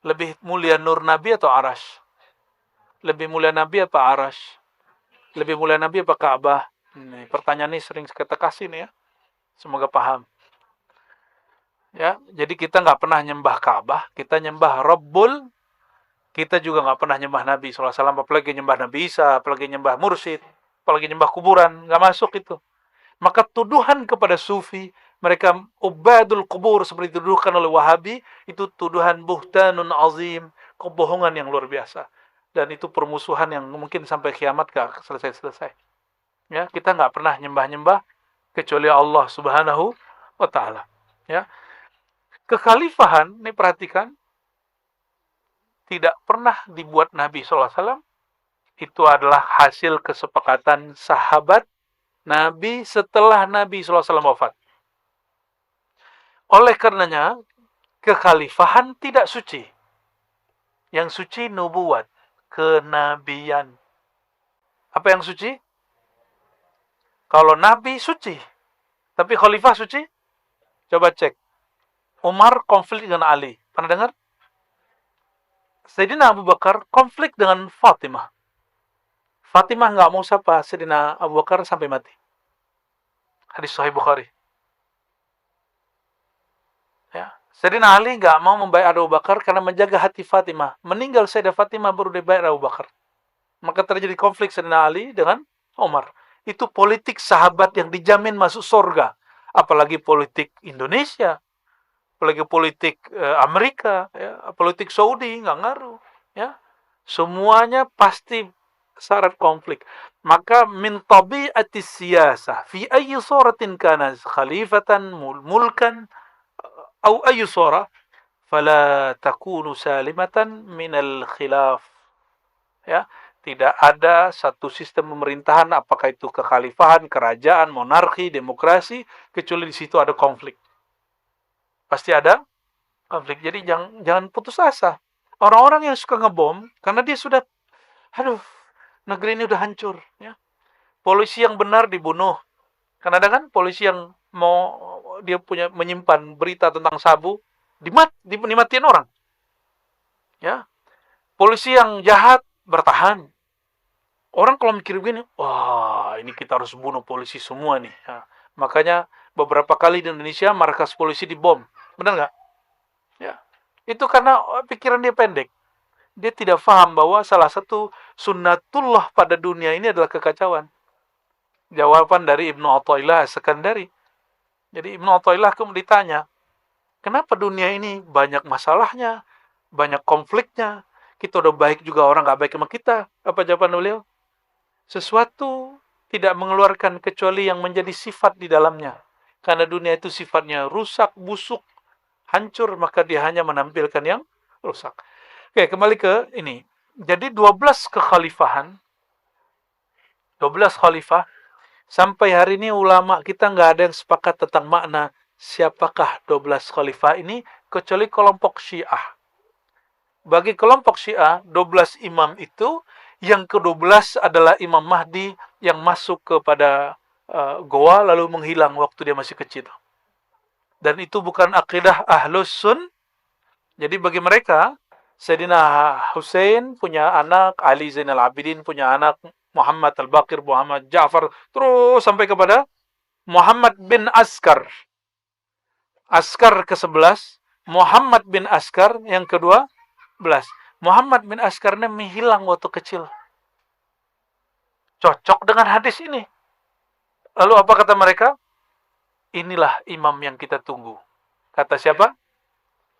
Lebih mulia nur Nabi atau aras? Lebih mulia Nabi apa aras? Lebih mulia Nabi apa Ka'bah? Ini pertanyaan ini sering kita kasih nih ya. Semoga paham. Ya, jadi kita nggak pernah nyembah Ka'bah, kita nyembah Rabbul. Kita juga nggak pernah nyembah Nabi SAW, apalagi nyembah Nabi Isa, apalagi nyembah mursyid, apalagi nyembah kuburan, nggak masuk itu. Maka tuduhan kepada sufi, mereka ubadul kubur seperti dituduhkan oleh Wahabi, itu tuduhan buhtanun azim, kebohongan yang luar biasa. Dan itu permusuhan yang mungkin sampai kiamat gak selesai-selesai. Ya, kita nggak pernah nyembah-nyembah kecuali Allah Subhanahu wa Ta'ala. Ya. Kekhalifahan, ini perhatikan, tidak pernah dibuat Nabi SAW. Itu adalah hasil kesepakatan sahabat Nabi setelah Nabi SAW wafat. Oleh karenanya, kekhalifahan tidak suci. Yang suci nubuat, kenabian. Apa yang suci? Kalau Nabi suci, tapi khalifah suci? Coba cek. Umar konflik dengan Ali. Pernah dengar? Sayyidina Abu Bakar konflik dengan Fatimah. Fatimah nggak mau sapa Sayyidina Abu Bakar sampai mati. Hadis Sahih Bukhari. Ya, Sayyidina Ali nggak mau membaiat Abu Bakar karena menjaga hati Fatimah. Meninggal Sayyidah Fatimah baru dibaiat Abu Bakar. Maka terjadi konflik Sayyidina Ali dengan Umar. Itu politik sahabat yang dijamin masuk surga. Apalagi politik Indonesia, apalagi politik Amerika, ya, politik Saudi nggak ngaruh, ya. Semuanya pasti syarat konflik. Maka min tabi'ati siyasah fi ayyi suratin kana khalifatan mulkan au ayyi surah fala takunu salimatan minal khilaf. Ya, tidak ada satu sistem pemerintahan, apakah itu kekhalifahan, kerajaan, monarki, demokrasi, kecuali di situ ada konflik. Pasti ada konflik. Jadi jangan putus asa. Orang-orang yang suka ngebom karena dia sudah, aduh, negeri ini udah hancur, ya. Polisi yang benar dibunuh. Karena ada kan polisi yang mau dia punya menyimpan berita tentang sabu, dimatiin orang. Ya. Polisi yang jahat bertahan. Orang kalau mikir begini, wah ini kita harus bunuh polisi semua nih. Ya. Makanya beberapa kali di Indonesia markas polisi dibom. Benar nggak? Ya. Itu karena pikiran dia pendek. Dia tidak paham bahwa salah satu sunnatullah pada dunia ini adalah kekacauan. Jawaban dari Ibnu Athaillah As-Sakandari. Jadi Ibnu Athaillah kemudian ditanya, kenapa dunia ini banyak masalahnya, banyak konfliknya, kita udah baik juga orang gak baik sama kita. Apa jawaban beliau? Sesuatu tidak mengeluarkan kecuali yang menjadi sifat di dalamnya. Karena dunia itu sifatnya rusak, busuk, hancur, maka dia hanya menampilkan yang rusak. Oke, kembali ke ini. Jadi 12 kekhalifahan, 12 khalifah, sampai hari ini ulama kita nggak ada yang sepakat tentang makna siapakah 12 khalifah ini, kecuali kelompok Syiah. Bagi kelompok Syiah, 12 imam itu, yang ke-12 adalah Imam Mahdi yang masuk kepada goa lalu menghilang waktu dia masih kecil. Dan itu bukan akidah Ahlus Sun. Jadi bagi mereka, Sayyidina Hussein punya anak, Ali Zainal Abidin punya anak, Muhammad Al-Baqir, Muhammad Ja'far, terus sampai kepada Muhammad bin Askar. Askar ke-11, Muhammad bin Askar yang ke-12. Muhammad bin Askar ini menghilang waktu kecil. Cocok dengan hadis ini. Lalu apa kata mereka? Inilah imam yang kita tunggu. Kata siapa?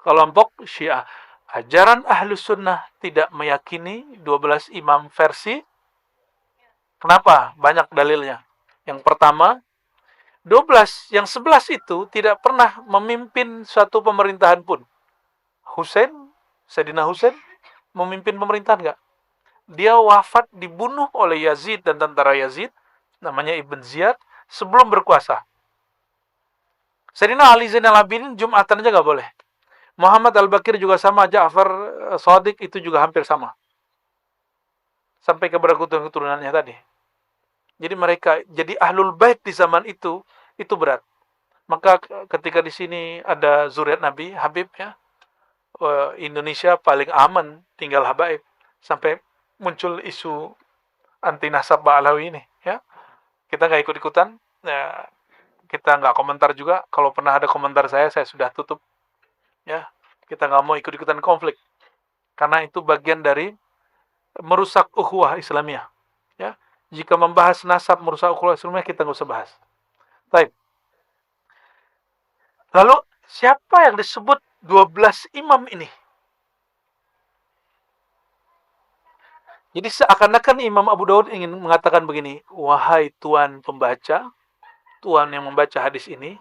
Kelompok Syiah. Ajaran Ahlus Sunnah tidak meyakini 12 imam versi. Kenapa? Banyak dalilnya. Yang pertama, 12, yang 11 itu tidak pernah memimpin suatu pemerintahan pun. Sayyidina Husain, memimpin pemerintahan enggak? Dia wafat dibunuh oleh Yazid dan tentara Yazid, namanya Ibn Ziyad, sebelum berkuasa. Sayyidina Ali Zainal Abidin Jumatan aja enggak boleh. Muhammad Al-Baqir juga sama, Ja'far Shadiq itu juga hampir sama. Sampai kepada keturunannya tadi. Jadi mereka jadi ahlul bait di zaman itu berat. Maka ketika di sini ada zuriat Nabi, Habib ya, Indonesia paling aman tinggal habaib, sampai muncul isu anti nasab Ba'alawi ini ya. Kita nggak ikut-ikutan, ya, kita nggak komentar juga. Kalau pernah ada komentar saya sudah tutup ya. Kita nggak mau ikut-ikutan konflik karena itu bagian dari merusak ukhuwah Islamiyah ya. Jika membahas nasab merusak ukhuwah Islamiyah, kita nggak usah bahas. Baik. Lalu siapa yang disebut 12 imam ini? Jadi seakan-akan Imam Abu Daud ingin mengatakan begini, wahai tuan pembaca, tuan yang membaca hadis ini,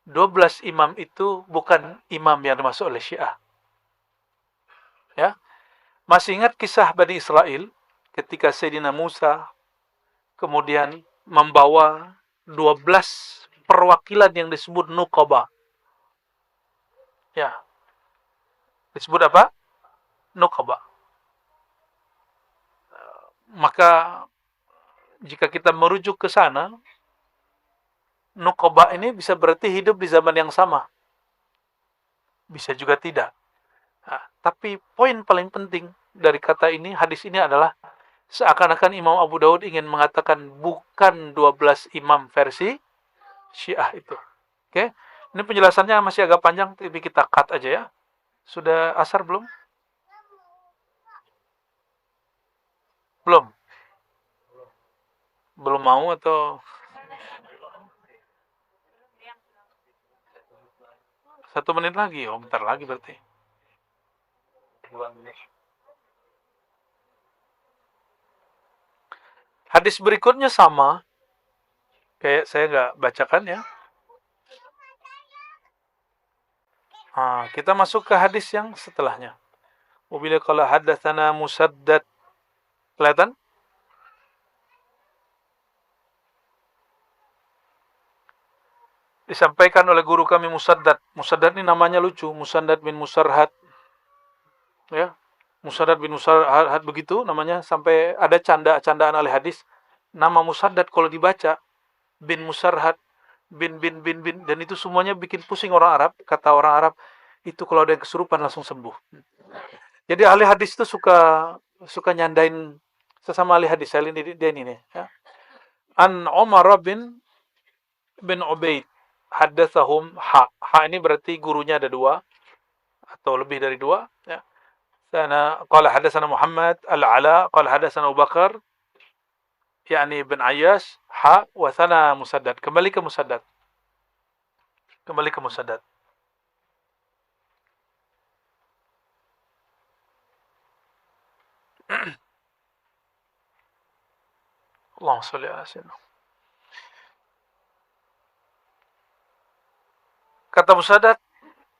12 imam itu bukan imam yang dimaksud oleh Syiah. Ya. Masih ingat kisah Bani Israel ketika Sayyidina Musa kemudian membawa 12 perwakilan yang disebut Nuqaba. Ya. Disebut apa? Nuqaba. Maka jika kita merujuk ke sana, Nuqaba ini bisa berarti hidup di zaman yang sama. Bisa juga tidak. Nah, tapi poin paling penting dari kata ini, hadis ini adalah seakan-akan Imam Abu Daud ingin mengatakan bukan 12 imam versi Syiah itu. Oke? Ini penjelasannya masih agak panjang, tapi kita cut aja ya. Sudah asar belum? Belum. Belum mau atau 1 menit lagi? Oh, bentar lagi berarti. Hadis berikutnya sama, kayak saya nggak bacakan ya. Kita masuk ke hadis yang setelahnya. Wabila qala haddatsana Musaddad. Kelihatan? Disampaikan oleh guru kami Musaddad. Musaddad ini namanya lucu, Musaddad bin Musarhad. Ya. Musaddad bin Musarhad begitu namanya, sampai ada candaan oleh hadis. Nama Musaddad kalau dibaca bin Musarhad, bin, dan itu semuanya bikin pusing orang Arab. Kata orang Arab, itu kalau ada yang kesurupan langsung sembuh. Jadi ahli hadis itu suka nyandain sesama ahli hadis. Saya ini ya. An Umar bin Ubaid haddatsahum ini berarti gurunya ada dua atau lebih dari dua ya. Sana qala hadatsana Muhammad al-Ala qala hadatsana Abu Bakar yakni bin Ayyash wa sana Musaddad. Kembali ke Musaddad. Allahumma shalli ala sayyidina. Kata Musaddad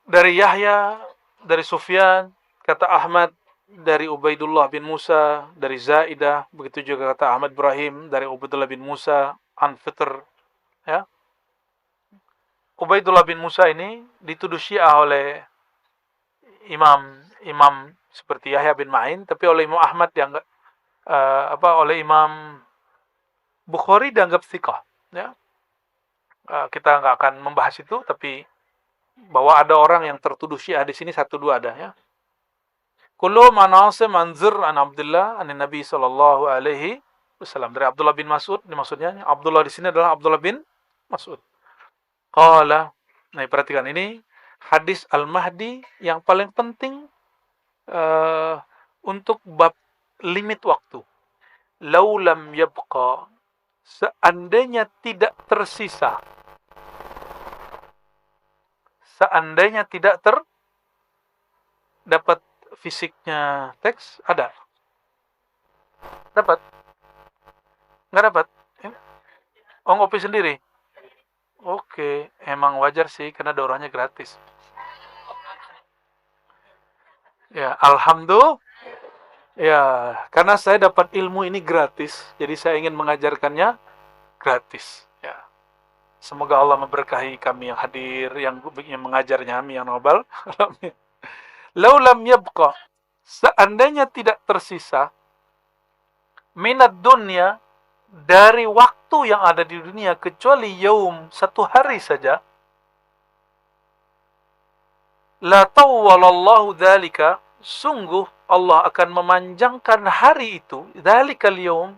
dari Yahya, dari Sufyan, kata Ahmad dari Ubaidullah bin Musa, dari Zaidah, begitu juga kata Ahmad Ibrahim dari Ubaidullah bin Musa, an Fitr, ya. Ubaidullah bin Musa ini dituduh Syiah oleh imam seperti Yahya bin Ma'in, tapi oleh Imam Ahmad dianggap oleh Imam Bukhari dianggap thiqah, ya. Kita nggak akan membahas itu, tapi bahwa ada orang yang tertuduh Syiah di sini 1-2 ada ya. Kullu man asim an Zir an Abdullah an Nabi sallallahu alaihi wasallam, dari Abdullah bin Mas'ud. Ini maksudnya Abdullah di sini adalah Abdullah bin Mas'ud. Qala, nah perhatikan ini hadis Al-Mahdi yang paling penting untuk bab limit waktu. Lau lam yabqa, seandainya tidak tersisa, seandainya tidak dapat fisiknya teks, ada? Dapat? Nggak dapat? Oh, ngopi sendiri? Oke, emang wajar sih, karena daurahnya gratis. Ya, alhamdulillah. Ya, karena saya dapat ilmu ini gratis, jadi saya ingin mengajarkannya gratis. Ya, semoga Allah memberkahi kami yang hadir, yang mengajarnya, kami yang nobel. Laulam yabqa, seandainya tidak tersisa minat dunia, dari waktu yang ada di dunia, kecuali yaum, 1 hari saja, la tawwalallahu dzalika, sungguh Allah akan memanjangkan hari itu, dzalikal yaum,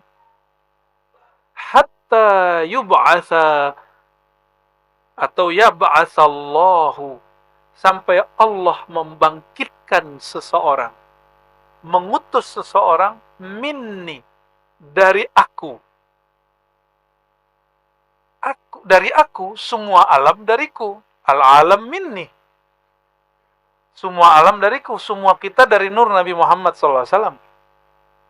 hatta yub'atsa atau yab'atsallahu, sampai Allah membangkitkan seseorang, mengutus seseorang, minni, dari aku, dari aku, semua alam dariku, al-alam minni, semua alam dariku, semua kita dari nur Nabi Muhammad SAW.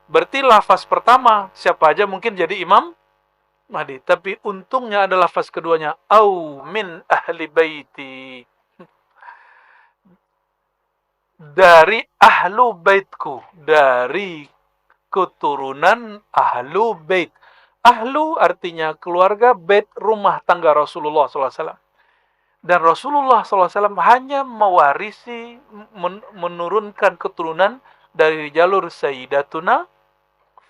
Berarti lafaz pertama, siapa aja mungkin jadi Imam Mahdi. Tapi untungnya ada lafaz keduanya, au min ahli baiti, dari ahlu baitku, dari keturunan ahlu bait. Ahlu artinya keluarga, bait rumah tangga Rasulullah SAW. Dan Rasulullah SAW hanya mewarisi, menurunkan keturunan dari jalur Sayyidatuna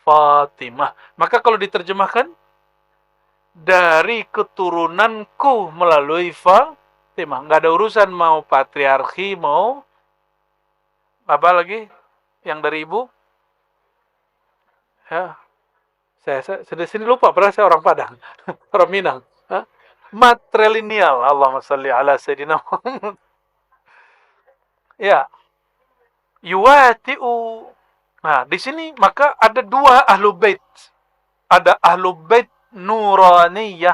Fatimah. Maka kalau diterjemahkan, dari keturunanku melalui Fatimah. Nggak ada urusan mau patriarki, mau apa lagi yang dari ibu. Ya, saya sini lupa, padahal saya orang Padang, orang Minang. Hah? Matrilineal. Allahumma salli ala Sayyidina Muhammad. Ya, yuwati'u. Nah, di sini maka ada dua ahlu bait. Ada ahlu bait nuraniyah,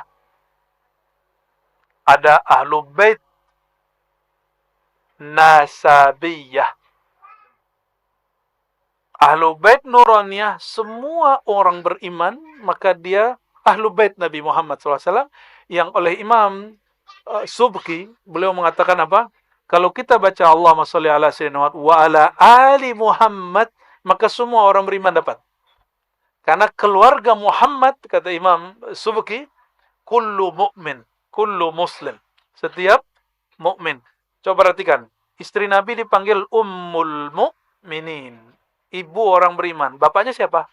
ada ahlu bait nasabiyah. Ahlu bait nuraniyah, semua orang beriman, maka dia ahlu bait Nabi Muhammad SAW, yang oleh Imam Subki, beliau mengatakan apa? Kalau kita baca Allahumma sholli ala sayyidina Muhammad wa ala ali Muhammad, maka semua orang beriman dapat. Karena keluarga Muhammad, kata Imam Subki, kullu mu'min, kullu muslim. Setiap mukmin. Coba perhatikan, istri Nabi dipanggil Ummul Mu'minin, ibu orang beriman. Bapaknya siapa?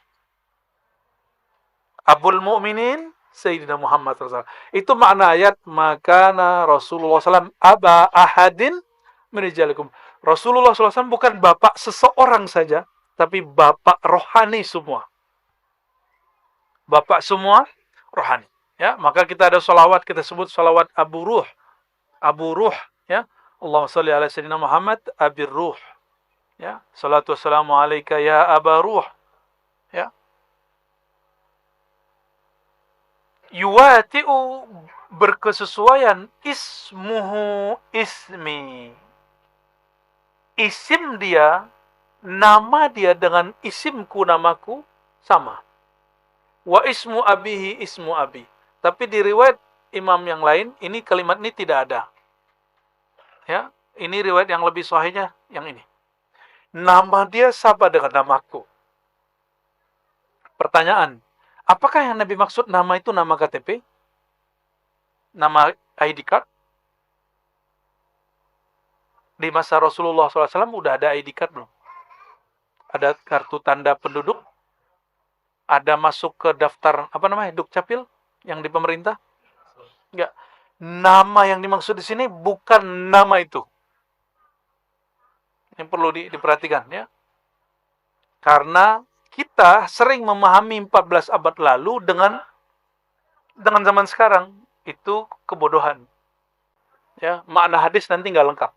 Abul Mu'minin Sayyidina Muhammad SAW. Itu makna ayat, makana Rasulullah SAW aba ahadin min rijalikum. Rasulullah SAW bukan bapak seseorang saja, tapi bapak rohani semua. Bapak semua rohani. Ya, maka kita ada salawat, kita sebut salawat Abu Ruh. Abu Ruh, ya. Allahumma shalli ala Sayyidina Muhammad Abir Ruh. Ya, salatu wassalamu alaika ya Aba Ruh. Ya. Yuwati'u, berkesesuaian, ismuhu ismi. Isim dia, nama dia dengan isimku, namaku sama. Wa ismu abihi ismu abi. Tapi di riwayat imam yang lain, ini kalimat ini tidak ada. Ya, ini riwayat yang lebih sahihnya yang ini. Nama dia sama dengan namaku. Pertanyaan, apakah yang Nabi maksud nama itu nama KTP? Nama ID card? Di masa Rasulullah SAW udah ada ID card belum? Ada kartu tanda penduduk? Ada masuk ke daftar, Dukcapil yang di pemerintah? Enggak. Nama yang dimaksud di sini bukan nama itu. Yang perlu diperhatikan, ya. Karena kita sering memahami 14 abad lalu dengan zaman sekarang. Itu kebodohan. Ya, makna hadis nanti nggak lengkap.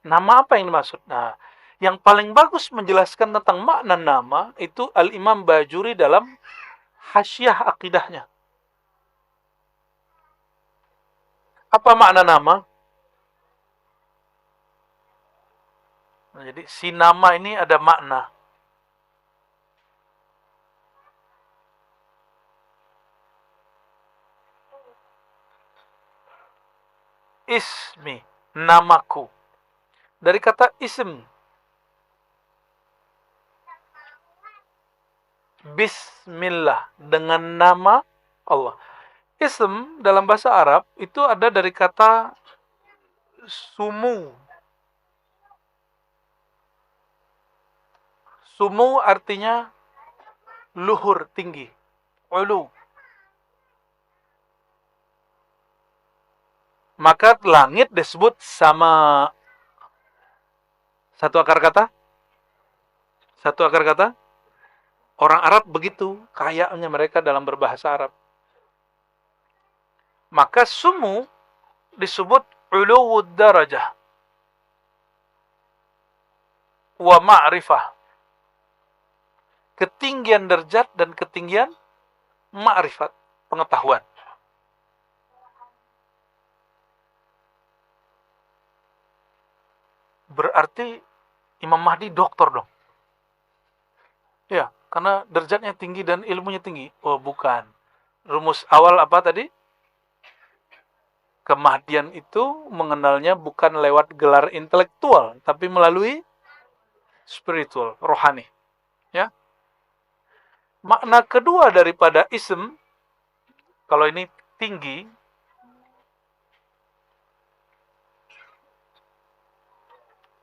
Nama apa yang dimaksud? Nah, yang paling bagus menjelaskan tentang makna nama itu Al-Imam Bajuri dalam Hasyiah Aqidahnya. Apa makna nama? Nah, jadi si nama ini ada makna. Ismi, namaku. Dari kata ism. Bismillah, dengan nama Allah. Ism dalam bahasa Arab itu ada dari kata sumu. Sumu artinya luhur, tinggi. Ulu. Maka langit disebut sama. Satu akar kata? Satu akar kata? Orang Arab begitu, kayanya mereka dalam berbahasa Arab. Maka sumu disebut uluwud darajah wa ma'rifah. Ketinggian derajat dan ketinggian ma'rifat, pengetahuan. Berarti Imam Mahdi doktor dong. Ya, karena derajatnya tinggi dan ilmunya tinggi. Oh, bukan. Rumus awal apa tadi? Kemahdian itu mengenalnya bukan lewat gelar intelektual, tapi melalui spiritual, rohani. Ya. Makna kedua daripada ism, kalau ini tinggi,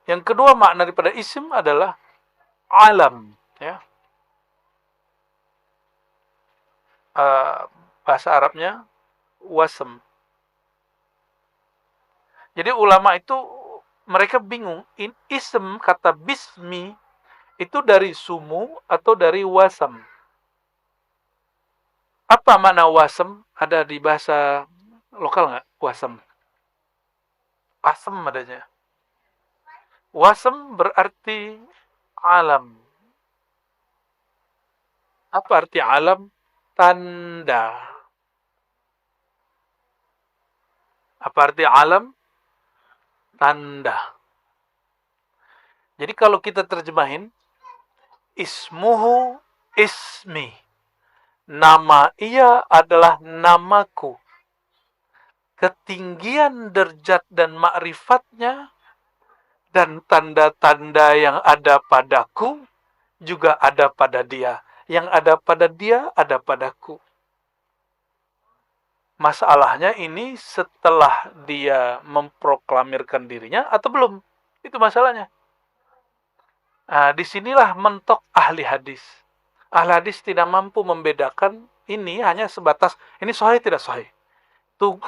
yang kedua makna daripada ism adalah alam, ya. Bahasa Arabnya wasm. Jadi ulama itu mereka bingung, ism kata bismi itu dari sumu atau dari wasam. Apa makna wasam? Ada di bahasa Lokal nggak? Wasem. Asem adanya. Wasem berarti alam. Apa arti alam? Tanda. Apa arti alam? Tanda. Jadi kalau kita terjemahin, ismuhu ismi. Nama ia adalah namaku. Ketinggian derajat dan ma'rifatnya dan tanda-tanda yang ada padaku juga ada pada dia. Yang ada pada dia ada padaku. Masalahnya ini setelah dia memproklamirkan dirinya atau belum? Itu masalahnya. Nah, disinilah mentok ahli hadis. Ahli hadis tidak mampu membedakan ini hanya sebatas ini sahih tidak sahih.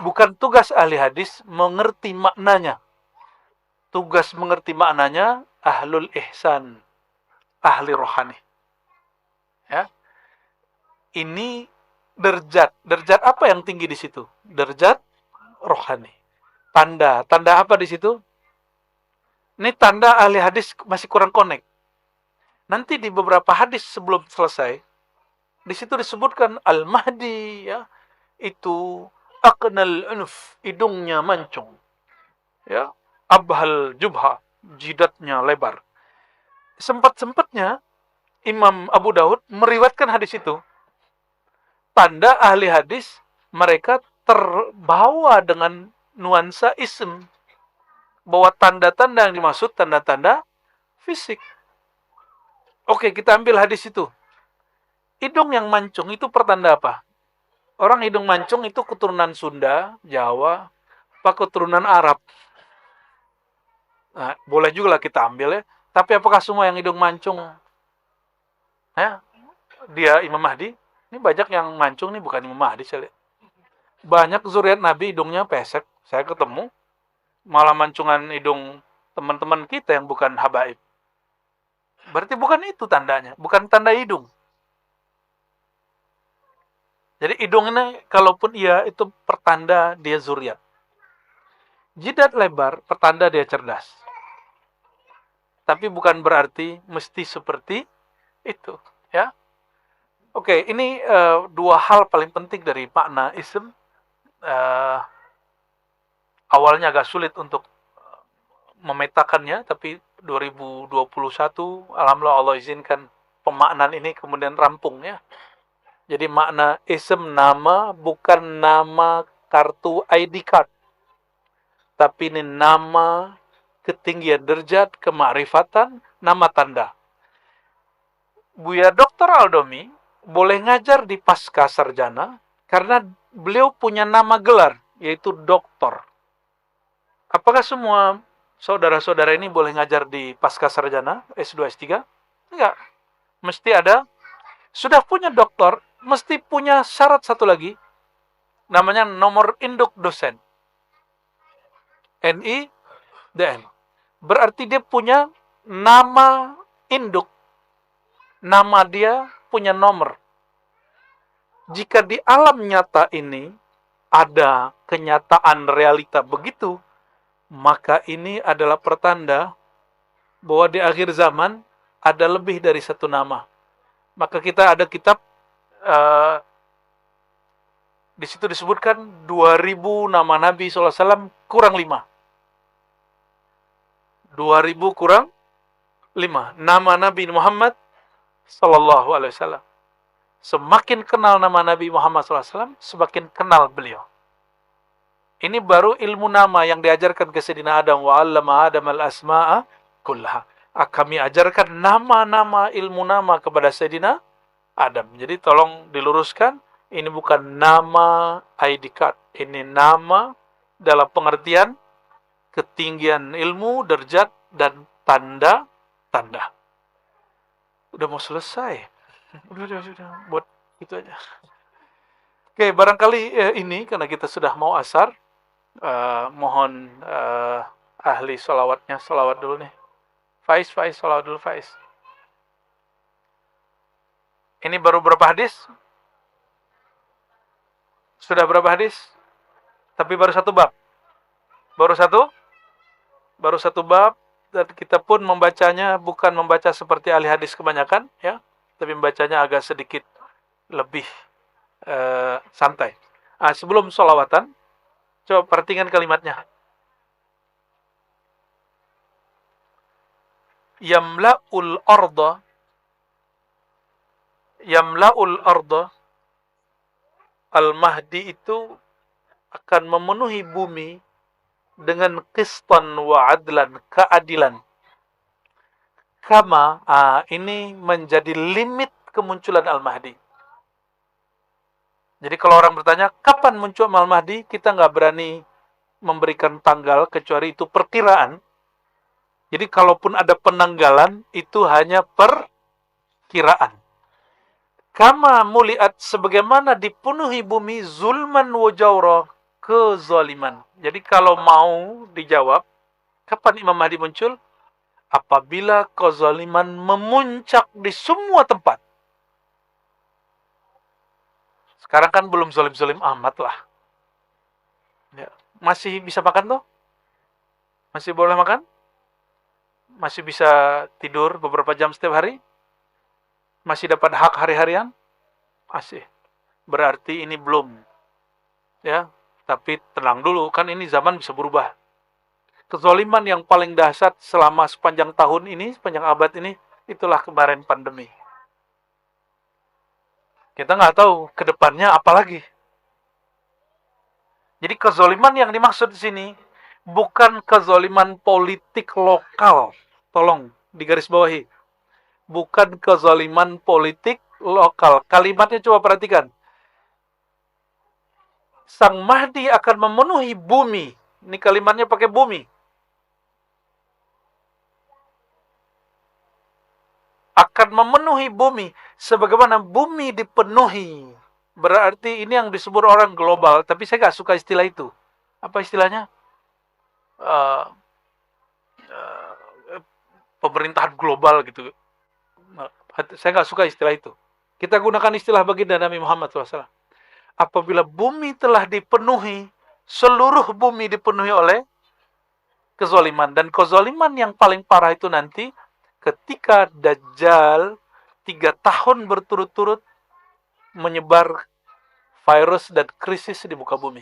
Bukan tugas ahli hadis mengerti maknanya. Tugas mengerti maknanya ahlul ihsan, ahli rohani. Ya. Ini derajat. Derajat apa yang tinggi di situ? Derajat rohani. Tanda. Tanda apa di situ? Ini tanda ahli hadis masih kurang connect. Nanti di beberapa hadis sebelum selesai, di situ disebutkan Al-Mahdi, ya, itu aqnal unuf, hidungnya mancung, ya, abhal jubha, jidatnya lebar. Sempat-sempatnya Imam Abu Daud meriwayatkan hadis itu. Tanda ahli hadis mereka terbawa dengan nuansa ism, bahwa tanda-tanda yang dimaksud tanda-tanda fisik. Oke, kita ambil hadis itu. Hidung yang mancung itu pertanda apa? Orang hidung mancung itu keturunan Sunda, Jawa, apa keturunan Arab. Nah, boleh juga lah kita ambil ya. Tapi apakah semua yang hidung mancung? Ya, dia Imam Mahdi? Ini banyak yang mancung nih bukan Imam Mahdi saya lihat. Banyak zuriat Nabi hidungnya pesek. Saya ketemu malah mancungan hidung teman-teman kita yang bukan habaib. Berarti bukan itu tandanya, bukan tanda hidung. Jadi hidung ini kalaupun iya itu pertanda dia zuriat. Jidat lebar pertanda dia cerdas. Tapi bukan berarti mesti seperti itu, ya. Oke, ini dua hal paling penting dari makna ism. Awalnya agak sulit untuk memetakannya, tapi 2021 alhamdulillah Allah izinkan pemaknaan ini kemudian rampung, ya. Jadi makna ism nama bukan nama kartu ID card, tapi ini nama ketinggian derajat, kemakrifatan, nama tanda. Buya Dr. Aldomi boleh ngajar di pasca sarjana karena beliau punya nama gelar, yaitu doktor. Apakah semua saudara-saudara ini boleh ngajar di pasca sarjana, S2, S3? Enggak. Mesti ada. Sudah punya doktor, mesti punya syarat satu lagi. Namanya nomor induk dosen. NIDN. Berarti dia punya nama induk. Nama dia punya nomor. Jika di alam nyata ini ada kenyataan realita begitu, maka ini adalah pertanda bahwa di akhir zaman ada lebih dari satu nama. Maka kita ada kitab di situ disebutkan 2000 nama Nabi SAW kurang 5. 2000 kurang 5. Nama Nabi Muhammad Sallallahu Alaihi Wasallam. Semakin kenal nama Nabi Muhammad SAW, semakin kenal beliau. Ini baru ilmu nama yang diajarkan ke Sayyidina Adam. Wa 'allama Adam al-asma'a kullaha. Kami ajarkan nama-nama, ilmu nama kepada Sayyidina Adam. Jadi tolong diluruskan, ini bukan nama ID card. Ini nama dalam pengertian ketinggian ilmu, derajat, dan tanda-tanda. Udah mau selesai. Udah. Buat itu aja. Oke, barangkali ini karena kita sudah mau asar, mohon ahli sholawatnya, sholawat dulu nih. Faiz, sholawat dulu Faiz. Ini baru berapa hadis? Sudah berapa hadis? Tapi baru satu bab. Baru satu baru satu bab, dan kita pun membacanya bukan membaca seperti ahli hadis kebanyakan, ya, tapi membacanya agak sedikit lebih santai. Sebelum sholawatan, coba perhatikan kalimatnya. Yamla'ul arda, yamla'ul arda, Al-Mahdi itu akan memenuhi bumi dengan qistan wa adlan, keadilan. Kama, ini menjadi limit kemunculan Al-Mahdi. Jadi kalau orang bertanya, kapan muncul Al-Mahdi? Kita nggak berani memberikan tanggal, kecuali itu perkiraan. Jadi kalaupun ada penanggalan, itu hanya perkiraan. Kama muliat, sebagaimana dipenuhi bumi zulman wa jawra, kezaliman. Jadi kalau mau dijawab, kapan Imam Mahdi muncul? Apabila kezaliman memuncak di semua tempat. Sekarang kan belum zalim-zalim amat lah. Ya. Masih bisa makan tuh? Masih boleh makan? Masih bisa tidur beberapa jam setiap hari? Masih dapat hak hari-harian? Masih. Berarti ini belum. Ya, tapi tenang dulu, kan ini zaman bisa berubah. Kezaliman yang paling dahsyat selama sepanjang tahun ini, sepanjang abad ini, itulah kemarin pandemi. Kita nggak tahu ke depannya apa lagi. Jadi kezaliman yang dimaksud di sini bukan kezaliman politik lokal. Tolong digarisbawahi. Bukan kezaliman politik lokal. Kalimatnya coba perhatikan. Sang Mahdi akan memenuhi bumi. Ini kalimatnya pakai bumi. Akan memenuhi bumi. Sebagaimana bumi dipenuhi. Berarti ini yang disebut orang global. Tapi saya nggak suka istilah itu. Apa istilahnya? Pemerintahan global gitu. Saya nggak suka istilah itu. Kita gunakan istilah baginda Nabi Muhammad SAW. Apabila bumi telah dipenuhi, seluruh bumi dipenuhi oleh kezaliman. Dan kezaliman yang paling parah itu nanti ketika Dajjal 3 tahun berturut-turut menyebar virus dan krisis di muka bumi.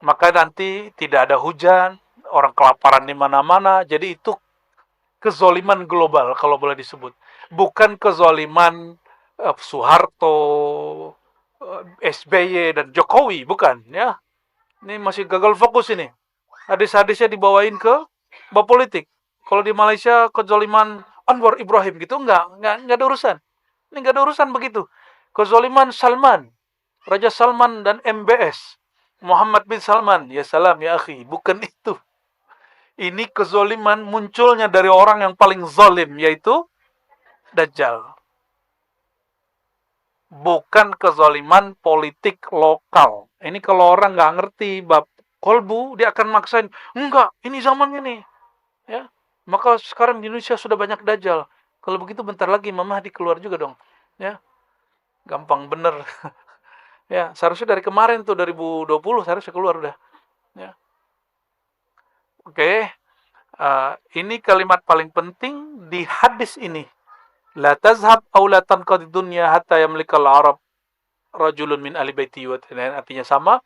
Maka nanti tidak ada hujan, orang kelaparan di mana-mana. Jadi itu kezaliman global kalau boleh disebut. Bukan kezaliman Soeharto, SBY dan Jokowi, bukan ya. Ini masih gagal fokus ini. Hadis-hadisnya dibawain ke bab politik. Kalau di Malaysia kezaliman Anwar Ibrahim gitu enggak ada urusan. Ini enggak ada urusan begitu. Kezaliman Salman, Raja Salman dan MBS, Muhammad bin Salman, ya salam ya akhi, bukan itu. Ini kezaliman munculnya dari orang yang paling zalim, yaitu Dajjal. Bukan kezaliman politik lokal. Ini kalau orang nggak ngerti bab kolbu, dia akan maksain, enggak, ini zamannya nih. Ya, maka sekarang di Indonesia sudah banyak Dajjal. Kalau begitu bentar lagi Imam Mahdi keluar juga dong. Ya, gampang bener. Ya, seharusnya dari kemarin tuh 2020 seharusnya keluar udah. Ya. Oke. Ini kalimat paling penting di hadis ini. La tazhab aw la tanqadi dunya hatta yamlikal arab rajulun min ahli baiti wa artinya sama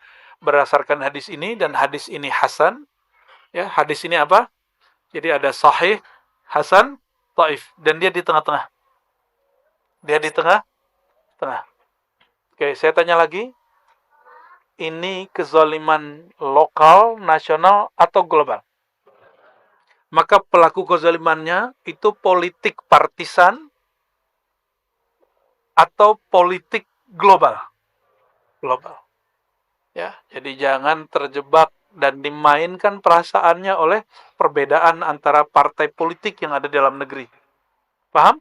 berdasarkan hadis ini, dan hadis ini hasan. Ya, hadis ini apa? Jadi ada sahih, hasan, dhaif, dan dia di tengah-tengah. Dia di tengah-tengah. Oke, saya tanya lagi. Ini kezaliman lokal, nasional, atau global? Maka pelaku kezalimannya itu politik partisan atau politik global. Global. Ya, jadi jangan terjebak dan dimainkan perasaannya oleh perbedaan antara partai politik yang ada di dalam negeri. Paham?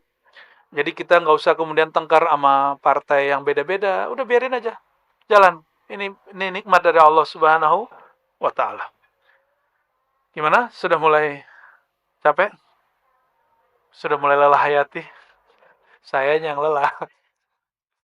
Jadi kita nggak usah kemudian tengkar sama partai yang beda-beda. Udah biarin aja. Jalan. Ini nikmat dari Allah Subhanahu wa Ta'ala. Gimana? Sudah mulai capek? Sudah mulai lelah hayati? Saya yang lelah.